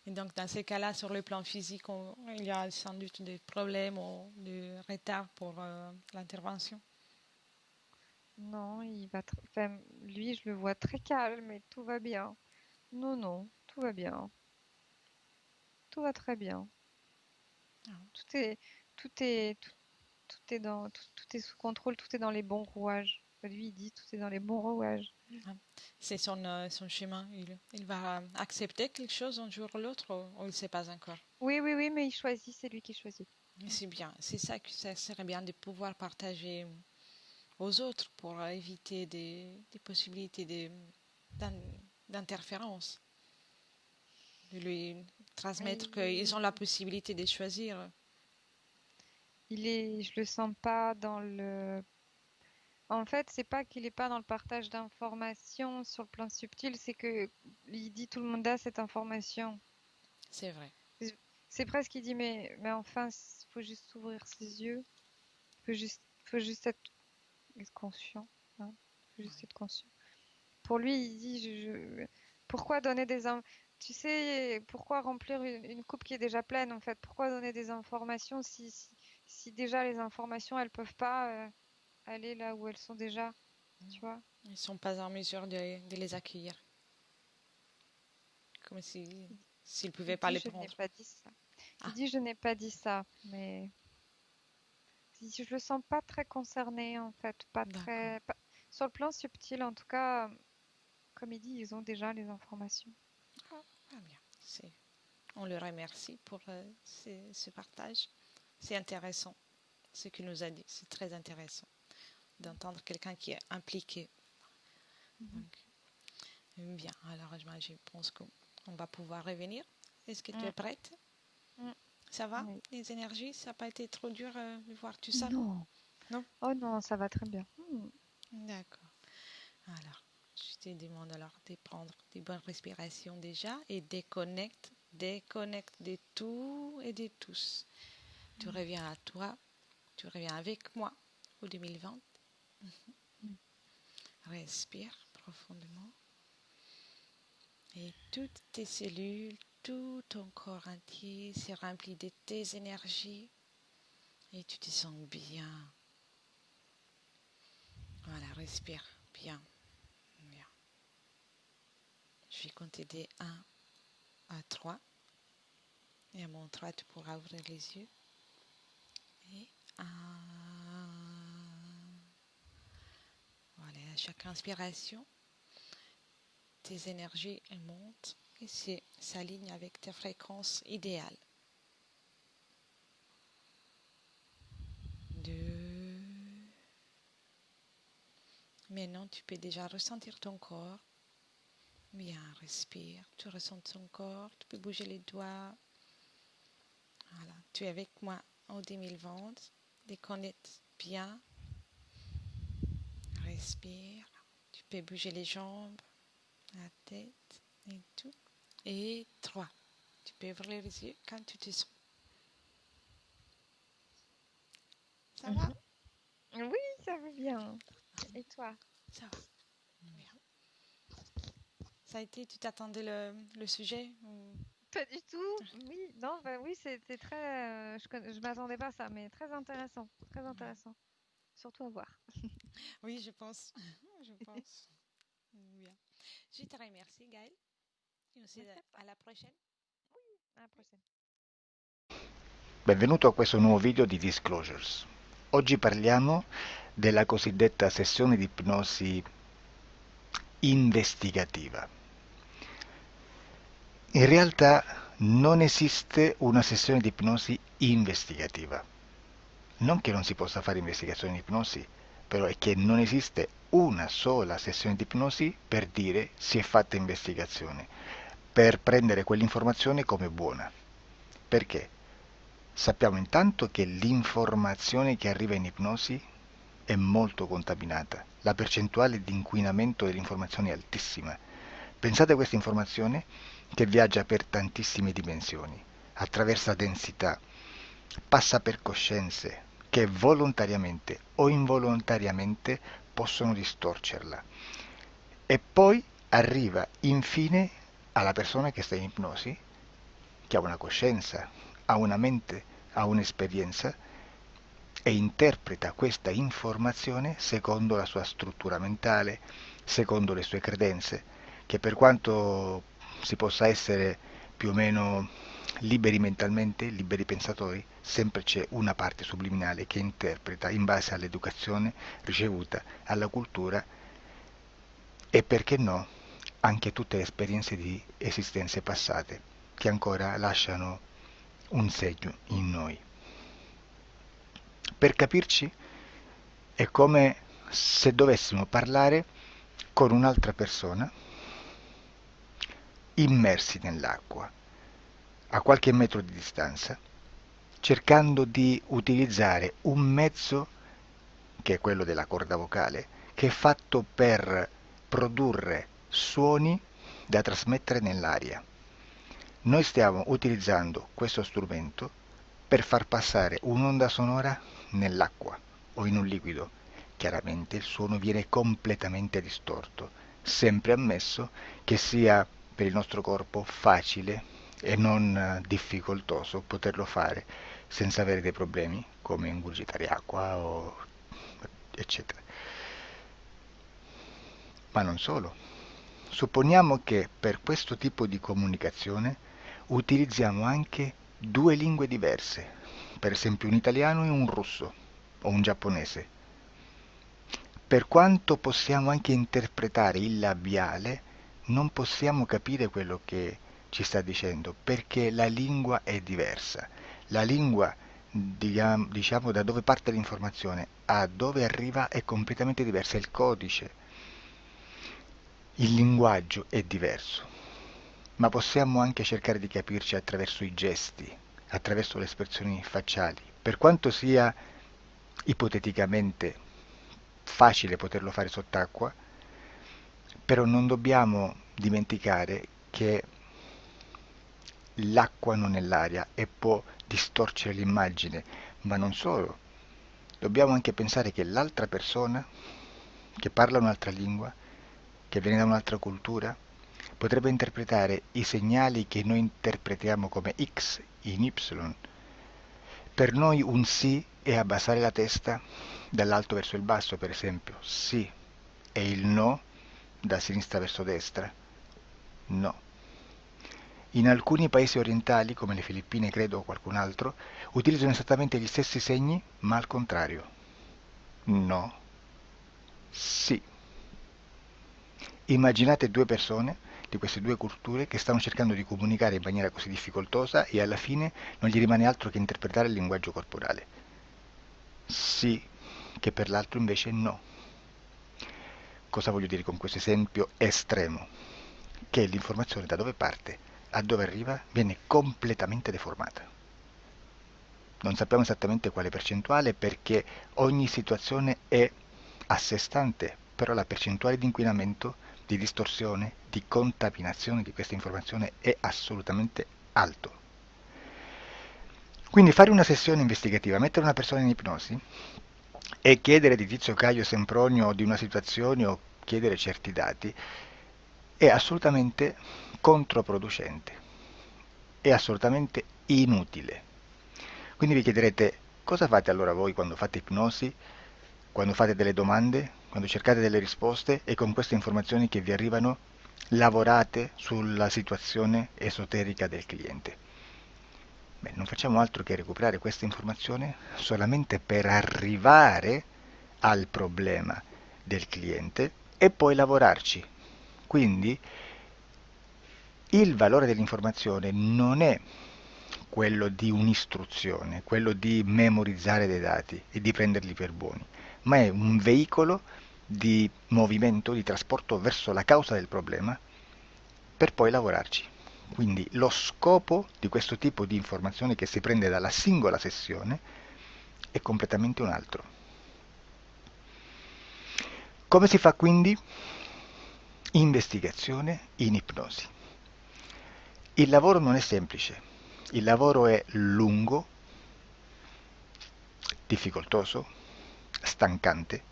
Et donc, dans ces cas-là, sur le plan physique, il y a sans doute des problèmes ou des retards pour l'intervention. Non, il va enfin, lui, je le vois très calme et tout va bien. Non, non, tout va bien. Tout va très bien. Tout est, tout est, tout est tout est sous contrôle, tout est dans les bons rouages. Lui, il dit tout est dans les bons rouages. Ah, c'est son chemin. Il va accepter quelque chose un jour ou l'autre ou il ne sait pas encore. Oui, oui, oui, mais il choisit, c'est lui qui choisit. Mais c'est bien. C'est ça que ça serait bien de pouvoir partager aux autres pour éviter des possibilités d'interférence, de lui transmettre qu'ils ont la possibilité de choisir. Je le sens pas dans le. En fait, c'est pas qu'il est pas dans le partage d'informations sur le plan subtil, c'est que il dit tout le monde a cette information. C'est vrai. C'est presque qu'il dit mais enfin, faut juste s'ouvrir ses yeux, faut juste être conscient, hein, faut juste être conscient. Pour lui, il dit pourquoi donner tu sais, pourquoi remplir une coupe qui est déjà pleine en fait? Pourquoi donner des informations si déjà les informations elles peuvent pas aller là où elles sont déjà, tu vois? Ils ne sont pas en mesure de les accueillir. Comme s'ils ne pouvaient Il pas dit les je n'ai prendre. pas dit ça. Il Ah, dit je n'ai pas dit ça, mais je le sens pas très concerné en fait, pas d'accord. très sur le plan subtil en tout cas, comme il dit, ils ont déjà les informations. Ah, ah bien. On le remercie pour ce partage. C'est intéressant ce qu'il nous a dit. C'est très intéressant d'entendre quelqu'un qui est impliqué. Mhm. Donc, bien, alors je pense qu'on va pouvoir revenir. Est-ce que tu es Mm, prête? mm, Ça va? oui. Les énergies, ça n'a pas été trop dur de voir tout ça? Non. Non? Oh non, ça va très bien. D'accord. Alors, je te demande alors de prendre des bonnes respirations déjà et déconnecte de tout et de tous. Tu reviens à toi, tu reviens avec moi au 2020. Mm. Respire profondément et toutes tes cellules, tout ton corps entier s'est rempli de tes énergies et tu te sens bien. Voilà, respire bien, bien. Je vais compter des 1 à 3 et à mon 3 tu pourras ouvrir les yeux. Et 1. Voilà, à chaque inspiration, tes énergies elles montent et s'alignent avec ta fréquence idéale. 2. Maintenant, tu peux déjà ressentir ton corps. Bien, respire. Tu ressens ton corps. Tu peux bouger les doigts. Voilà, tu es avec moi en 2020. Déconnecte bien. Respire. Tu peux bouger les jambes, la tête et tout. Et 3. Tu peux ouvrir les yeux quand tu te sens. Ça va? Mhm. Oui, ça va bien. Et toi? Ça va. Bien. Ça a été, tu t'attendais le sujet ou... Pas du tout. Oui, non, bah oui, c'était très. Je m'attendais pas à ça, mais très intéressant. Très intéressant. Surtout à voir. Oui, je pense. Je pense. Bien. Je te remercie, Gaëlle. Et aussi Merci à toi. à la prochaine. À la prochaine. Benvenuto a questo nuovo video di Disclosures. Oggi parliamo della cosiddetta sessione di ipnosi investigativa. In realtà non esiste una sessione di ipnosi investigativa. Non che non si possa fare investigazione di ipnosi, però è che non esiste una sola sessione di ipnosi per dire si è fatta investigazione, per prendere quell'informazione come buona. Perché? Sappiamo intanto che l'informazione che arriva in ipnosi è molto contaminata, la percentuale di inquinamento dell'informazione è altissima. Pensate a questa informazione che viaggia per tantissime dimensioni, attraversa densità, passa per coscienze che volontariamente o involontariamente possono distorcerla e poi arriva infine alla persona che sta in ipnosi, che ha una coscienza, ha una mente, ha un'esperienza e interpreta questa informazione secondo la sua struttura mentale, secondo le sue credenze, che per quanto si possa essere più o meno liberi mentalmente, liberi pensatori, sempre c'è una parte subliminale che interpreta in base all'educazione ricevuta, alla cultura e perché no, anche tutte le esperienze di esistenze passate che ancora lasciano un segno in noi. Per capirci, è come se dovessimo parlare con un'altra persona immersi nell'acqua a qualche metro di distanza, cercando di utilizzare un mezzo, che è quello della corda vocale, che è fatto per produrre suoni da trasmettere nell'aria. Noi stiamo utilizzando questo strumento per far passare un'onda sonora nell'acqua o in un liquido. Chiaramente il suono viene completamente distorto, sempre ammesso che sia per il nostro corpo facile e non difficoltoso poterlo fare senza avere dei problemi come ingurgitare acqua o eccetera. Ma non solo. Supponiamo che per questo tipo di comunicazione utilizziamo anche due lingue diverse, per esempio un italiano e un russo o un giapponese. Per quanto possiamo anche interpretare il labiale, non possiamo capire quello che ci sta dicendo, perché la lingua è diversa. La lingua, diciamo, da dove parte l'informazione a dove arriva è completamente diversa, il codice, il linguaggio è diverso, ma possiamo anche cercare di capirci attraverso i gesti, attraverso le espressioni facciali. Per quanto sia ipoteticamente facile poterlo fare sott'acqua, però non dobbiamo dimenticare che l'acqua non è l'aria e può distorcere l'immagine, ma non solo. Dobbiamo anche pensare che l'altra persona, che parla un'altra lingua, che viene da un'altra cultura, potrebbe interpretare i segnali che noi interpretiamo come X in Y. Per noi un sì è abbassare la testa dall'alto verso il basso, per esempio, sì, e il no da sinistra verso destra, no. In alcuni paesi orientali, come le Filippine credo o qualcun altro, utilizzano esattamente gli stessi segni, ma al contrario. No, sì. Immaginate due persone di queste due culture che stanno cercando di comunicare in maniera così difficoltosa e alla fine non gli rimane altro che interpretare il linguaggio corporale. Sì, che per l'altro invece no. Cosa voglio dire con questo esempio estremo? Che l'informazione da dove parte a dove arriva viene completamente deformata. Non sappiamo esattamente quale percentuale perché ogni situazione è a sé stante, però la percentuale di inquinamento, di distorsione, di contaminazione di questa informazione è assolutamente alto. Quindi fare una sessione investigativa, mettere una persona in ipnosi e chiedere di Tizio Caio Sempronio di una situazione o chiedere certi dati è assolutamente controproducente, è assolutamente inutile. Quindi vi chiederete cosa fate allora voi quando fate ipnosi, quando fate delle domande, quando cercate delle risposte e con queste informazioni che vi arrivano lavorate sulla situazione esoterica del cliente. Beh, non facciamo altro che recuperare questa informazione solamente per arrivare al problema del cliente e poi lavorarci. Quindi il valore dell'informazione non è quello di un'istruzione, quello di memorizzare dei dati e di prenderli per buoni, ma è un veicolo di movimento, di trasporto verso la causa del problema per poi lavorarci. Quindi lo scopo di questo tipo di informazione che si prende dalla singola sessione è completamente un altro. Come si fa quindi? Investigazione in ipnosi. Il lavoro non è semplice, il lavoro è lungo, difficoltoso, stancante.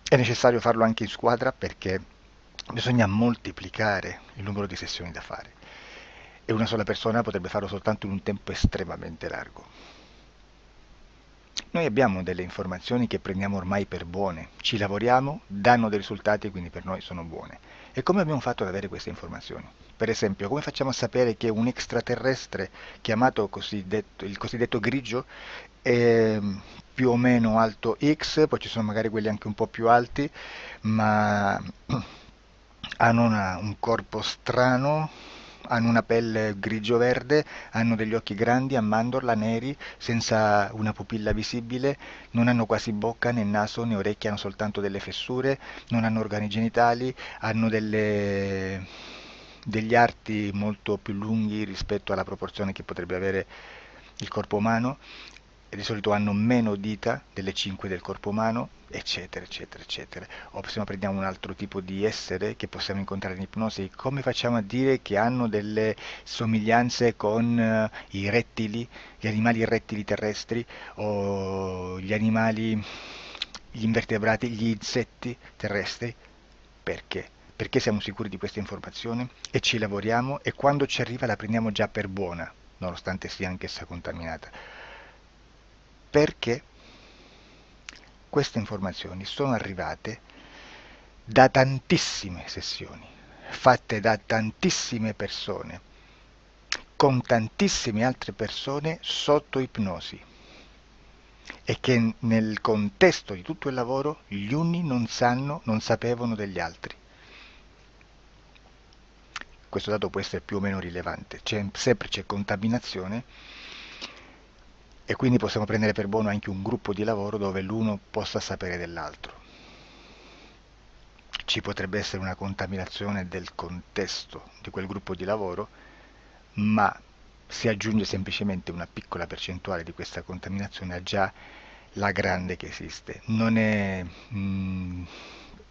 È necessario farlo anche in squadra perché bisogna moltiplicare il numero di sessioni da fare e una sola persona potrebbe farlo soltanto in un tempo estremamente largo. Noi abbiamo delle informazioni che prendiamo ormai per buone, ci lavoriamo, danno dei risultati e quindi per noi sono buone. E come abbiamo fatto ad avere queste informazioni? Per esempio, come facciamo a sapere che un extraterrestre chiamato il cosiddetto grigio è più o meno alto X, poi ci sono magari quelli anche un po' più alti, ma hanno un corpo strano, hanno una pelle grigio-verde, hanno degli occhi grandi a mandorla, neri, senza una pupilla visibile, non hanno quasi bocca né naso né orecchie, hanno soltanto delle fessure, non hanno organi genitali, hanno degli arti molto più lunghi rispetto alla proporzione che potrebbe avere il corpo umano, e di solito hanno meno dita delle 5 del corpo umano, eccetera, eccetera, eccetera. O se no prendiamo un altro tipo di essere che possiamo incontrare in ipnosi, come facciamo a dire che hanno delle somiglianze con i rettili, gli animali rettili terrestri, o gli invertebrati, gli insetti terrestri? Perché? Perché siamo sicuri di questa informazione e ci lavoriamo, e quando ci arriva la prendiamo già per buona, nonostante sia anch'essa contaminata. Perché queste informazioni sono arrivate da tantissime sessioni, fatte da tantissime persone, con tantissime altre persone sotto ipnosi, e che nel contesto di tutto il lavoro gli uni non sapevano degli altri. Questo dato può essere più o meno rilevante, sempre c'è contaminazione, e quindi possiamo prendere per buono anche un gruppo di lavoro dove l'uno possa sapere dell'altro. Ci potrebbe essere una contaminazione del contesto di quel gruppo di lavoro, ma si aggiunge semplicemente una piccola percentuale di questa contaminazione a già la grande che esiste. Non è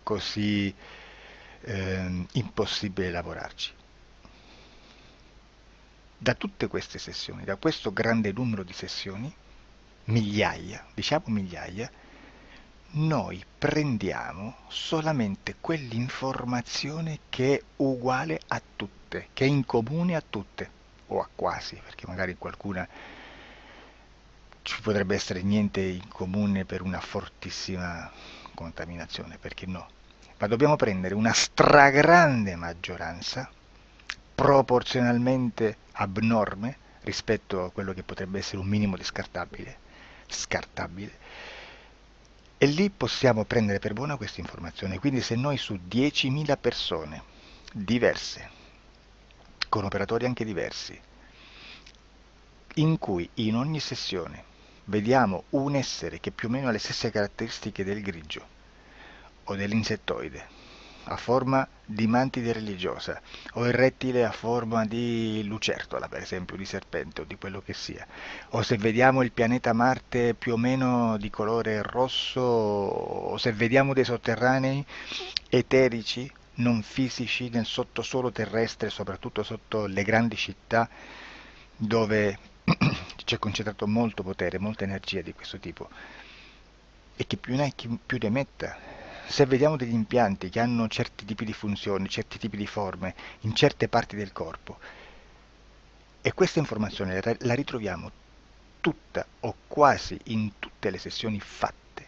così impossibile lavorarci. Da tutte queste sessioni, da questo grande numero di sessioni, migliaia, diciamo migliaia, noi prendiamo solamente quell'informazione che è uguale a tutte, che è in comune a tutte, o a quasi, perché magari qualcuna ci potrebbe essere niente in comune per una fortissima contaminazione, perché no? Ma dobbiamo prendere una stragrande maggioranza, proporzionalmente abnorme rispetto a quello che potrebbe essere un minimo di scartabile, e lì possiamo prendere per buona questa informazione. Quindi se noi su 10.000 persone diverse, con operatori anche diversi, in cui in ogni sessione vediamo un essere che più o meno ha le stesse caratteristiche del grigio o dell'insettoide, a forma di mantide religiosa, o il rettile a forma di lucertola, per esempio, di serpente o di quello che sia, o se vediamo il pianeta Marte più o meno di colore rosso, o se vediamo dei sotterranei eterici, non fisici, nel sottosuolo terrestre, soprattutto sotto le grandi città, dove c'è concentrato molto potere, molta energia di questo tipo, e che più ne hai più ne metta. Se vediamo degli impianti che hanno certi tipi di funzioni, certi tipi di forme in certe parti del corpo, e questa informazione la ritroviamo tutta o quasi in tutte le sessioni fatte,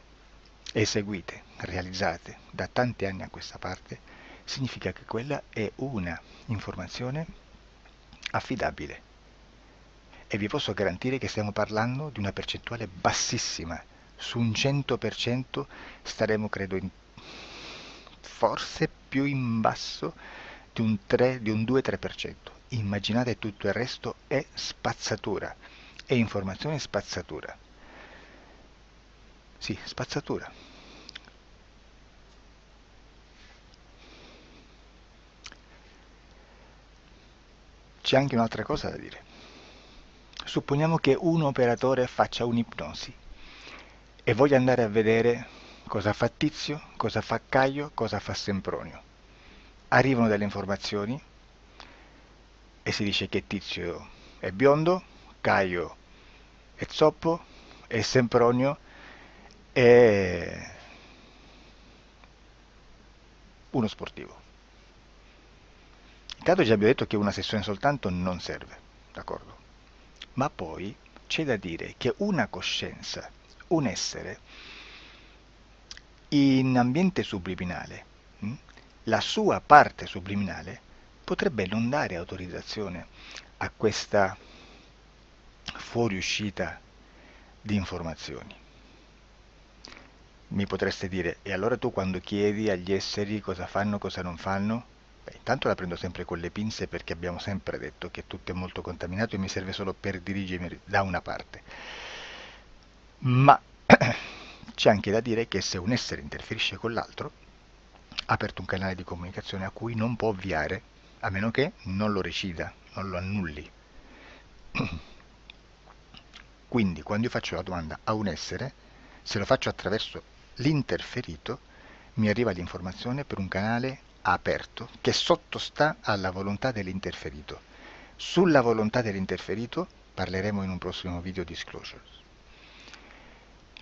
eseguite, realizzate da tanti anni a questa parte, significa che quella è una informazione affidabile. E vi posso garantire che stiamo parlando di una percentuale bassissima. Su un 100% staremo, credo, forse più in basso di un 2-3%. Immaginate, tutto il resto è spazzatura, è informazione spazzatura. Sì, spazzatura. C'è anche un'altra cosa da dire. Supponiamo che un operatore faccia un'ipnosi e voglia andare a vedere cosa fa Tizio, cosa fa Caio, cosa fa Sempronio. Arrivano delle informazioni e si dice che Tizio è biondo, Caio è zoppo e Sempronio è uno sportivo. Intanto già abbiamo detto che una sessione soltanto non serve, d'accordo? Ma poi c'è da dire che una coscienza, un essere, in ambiente subliminale, la sua parte subliminale potrebbe non dare autorizzazione a questa fuoriuscita di informazioni. Mi potreste dire, e allora tu quando chiedi agli esseri cosa fanno, cosa non fanno, Beh, intanto la prendo sempre con le pinze perché abbiamo sempre detto che tutto è molto contaminato e mi serve solo per dirigermi da una parte. Ma c'è anche da dire che se un essere interferisce con l'altro, ha aperto un canale di comunicazione a cui non può ovviare, a meno che non lo recida, non lo annulli. Quindi quando io faccio la domanda a un essere, se lo faccio attraverso l'interferito, mi arriva l'informazione per un canale aperto che sottostà alla volontà dell'interferito. Sulla volontà dell'interferito parleremo in un prossimo video disclosures.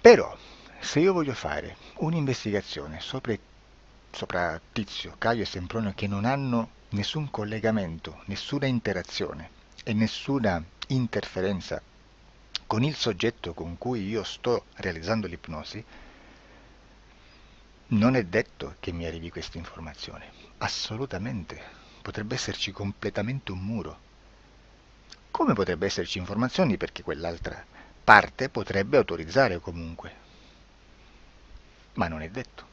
Però, se io voglio fare un'investigazione sopra Tizio, Caio e Sempronio che non hanno nessun collegamento, nessuna interazione e nessuna interferenza con il soggetto con cui io sto realizzando l'ipnosi, non è detto che mi arrivi questa informazione. Assolutamente. Potrebbe esserci completamente un muro. Come potrebbe esserci informazioni perché quell'altra parte potrebbe autorizzare comunque. Ma non è detto.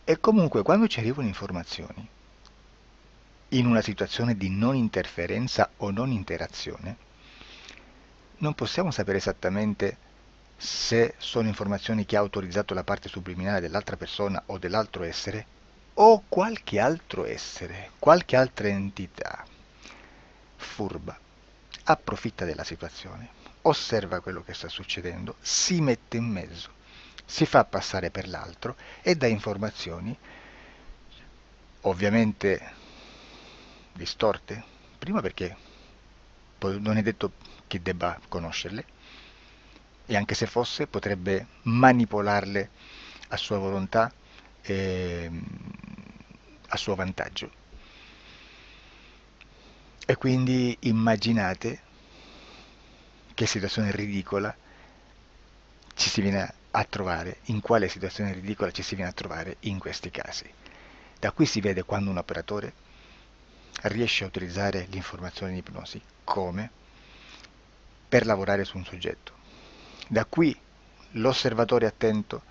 E comunque quando ci arrivano informazioni, in una situazione di non interferenza o non interazione, non possiamo sapere esattamente se sono informazioni che ha autorizzato la parte subliminale dell'altra persona o dell'altro essere, o qualche altro essere, qualche altra entità furba, approfitta della situazione, osserva quello che sta succedendo, si mette in mezzo, si fa passare per l'altro e dà informazioni, ovviamente distorte, prima perché non è detto che debba conoscerle, e anche se fosse potrebbe manipolarle a sua volontà e a suo vantaggio. E quindi immaginate che situazione ridicola ci si viene a trovare, in quale situazione ridicola ci si viene a trovare in questi casi. Da qui si vede quando un operatore riesce a utilizzare l'informazione in ipnosi come per lavorare su un soggetto. Da qui l'osservatore attento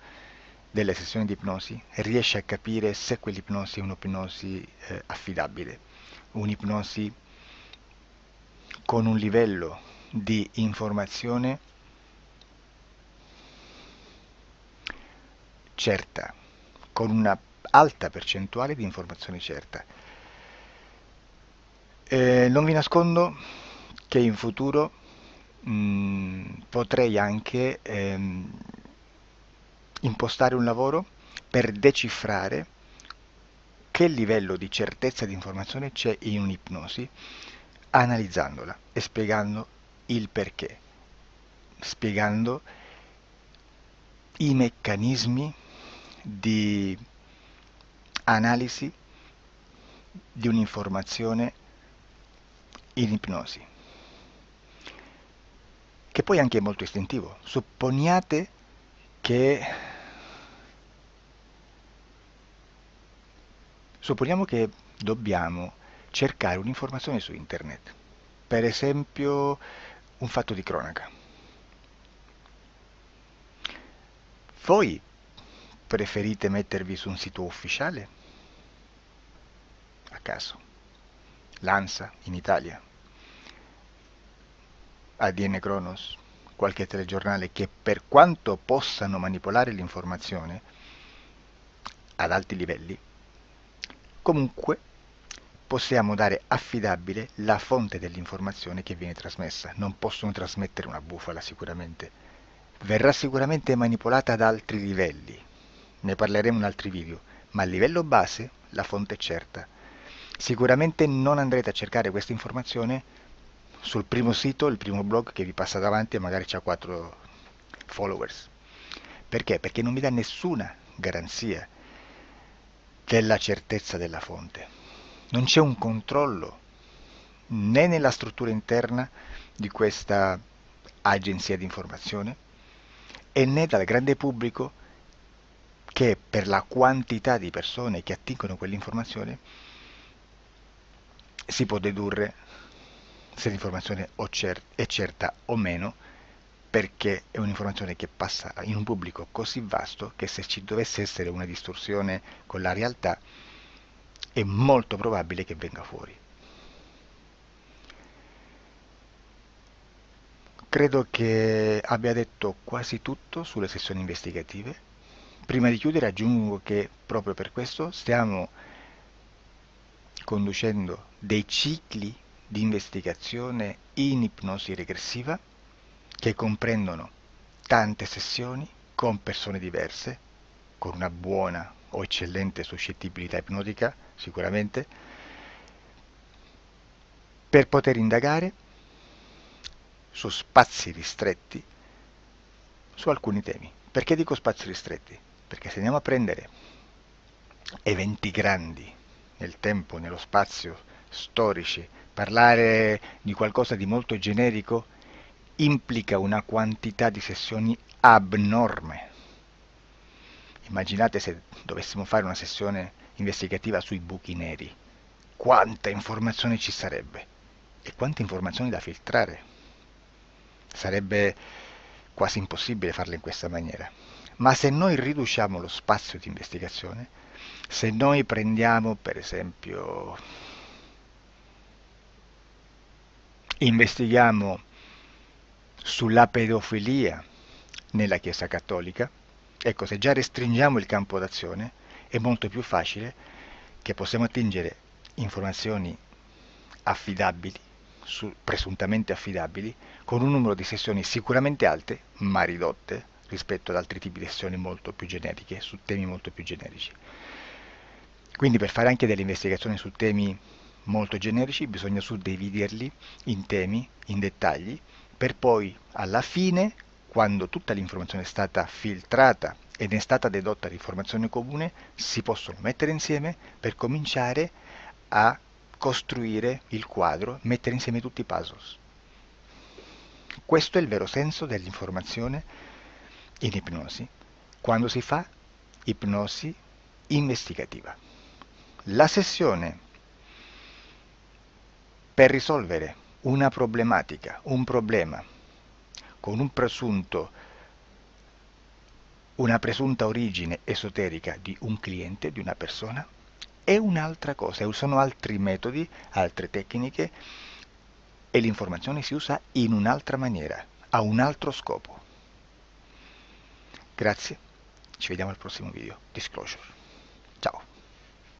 delle sessioni di ipnosi riesce a capire se quell'ipnosi è un'ipnosi affidabile, un'ipnosi con un livello di informazione certa, con una alta percentuale di informazione certa. Non vi nascondo che in futuro potrei anche impostare un lavoro per decifrare che livello di certezza di informazione c'è in un'ipnosi, analizzandola e spiegando il perché, spiegando i meccanismi di analisi di un'informazione in ipnosi, che poi anche è molto istintivo. Supponiamo che dobbiamo cercare un'informazione su internet, per esempio un fatto di cronaca. Voi preferite mettervi su un sito ufficiale? A caso. L'ANSA in Italia, ADN Kronos, qualche telegiornale che per quanto possano manipolare l'informazione ad alti livelli, comunque possiamo dare affidabile la fonte dell'informazione che viene trasmessa. Non possono trasmettere una bufala sicuramente. Verrà sicuramente manipolata ad altri livelli. Ne parleremo in altri video, ma a livello base la fonte è certa. Sicuramente non andrete a cercare questa informazione sul primo sito, il primo blog che vi passa davanti e magari ha 4 followers. Perché? Perché non vi dà nessuna garanzia della certezza della fonte. Non c'è un controllo né nella struttura interna di questa agenzia di informazione e né dal grande pubblico che per la quantità di persone che attingono quell'informazione si può dedurre se l'informazione è certa o meno, perché è un'informazione che passa in un pubblico così vasto che se ci dovesse essere una distorsione con la realtà è molto probabile che venga fuori. Credo che abbia detto quasi tutto sulle sessioni investigative. Prima di chiudere aggiungo che proprio per questo stiamo conducendo dei cicli di investigazione in ipnosi regressiva che comprendono tante sessioni con persone diverse, con una buona o eccellente suscettibilità ipnotica, sicuramente, per poter indagare su spazi ristretti su alcuni temi. Perché dico spazi ristretti? Perché se andiamo a prendere eventi grandi nel tempo, nello spazio, storici, parlare di qualcosa di molto generico implica una quantità di sessioni abnorme. Immaginate se dovessimo fare una sessione investigativa sui buchi neri, quanta informazione ci sarebbe e quante informazioni da filtrare. Sarebbe quasi impossibile farlo in questa maniera. Ma se noi riduciamo lo spazio di investigazione, se noi prendiamo per esempio, investighiamo sulla pedofilia nella Chiesa Cattolica, ecco, se già restringiamo il campo d'azione, è molto più facile che possiamo attingere informazioni affidabili, presuntamente affidabili, con un numero di sessioni sicuramente alte, ma ridotte rispetto ad altri tipi di sessioni molto più generiche, su temi molto più generici. Quindi per fare anche delle investigazioni su temi molto generici bisogna suddividerli in temi, in dettagli, per poi alla fine, quando tutta l'informazione è stata filtrata ed è stata dedotta l'informazione comune, si possono mettere insieme per cominciare a costruire il quadro, mettere insieme tutti i puzzles. Questo è il vero senso dell'informazione in ipnosi, quando si fa ipnosi investigativa. La sessione per risolvere una problematica, un problema, con una presunta origine esoterica di un cliente, di una persona, è un'altra cosa, sono altri metodi, altre tecniche e l'informazione si usa in un'altra maniera, ha un altro scopo. Grazie, ci vediamo al prossimo video. Disclosure.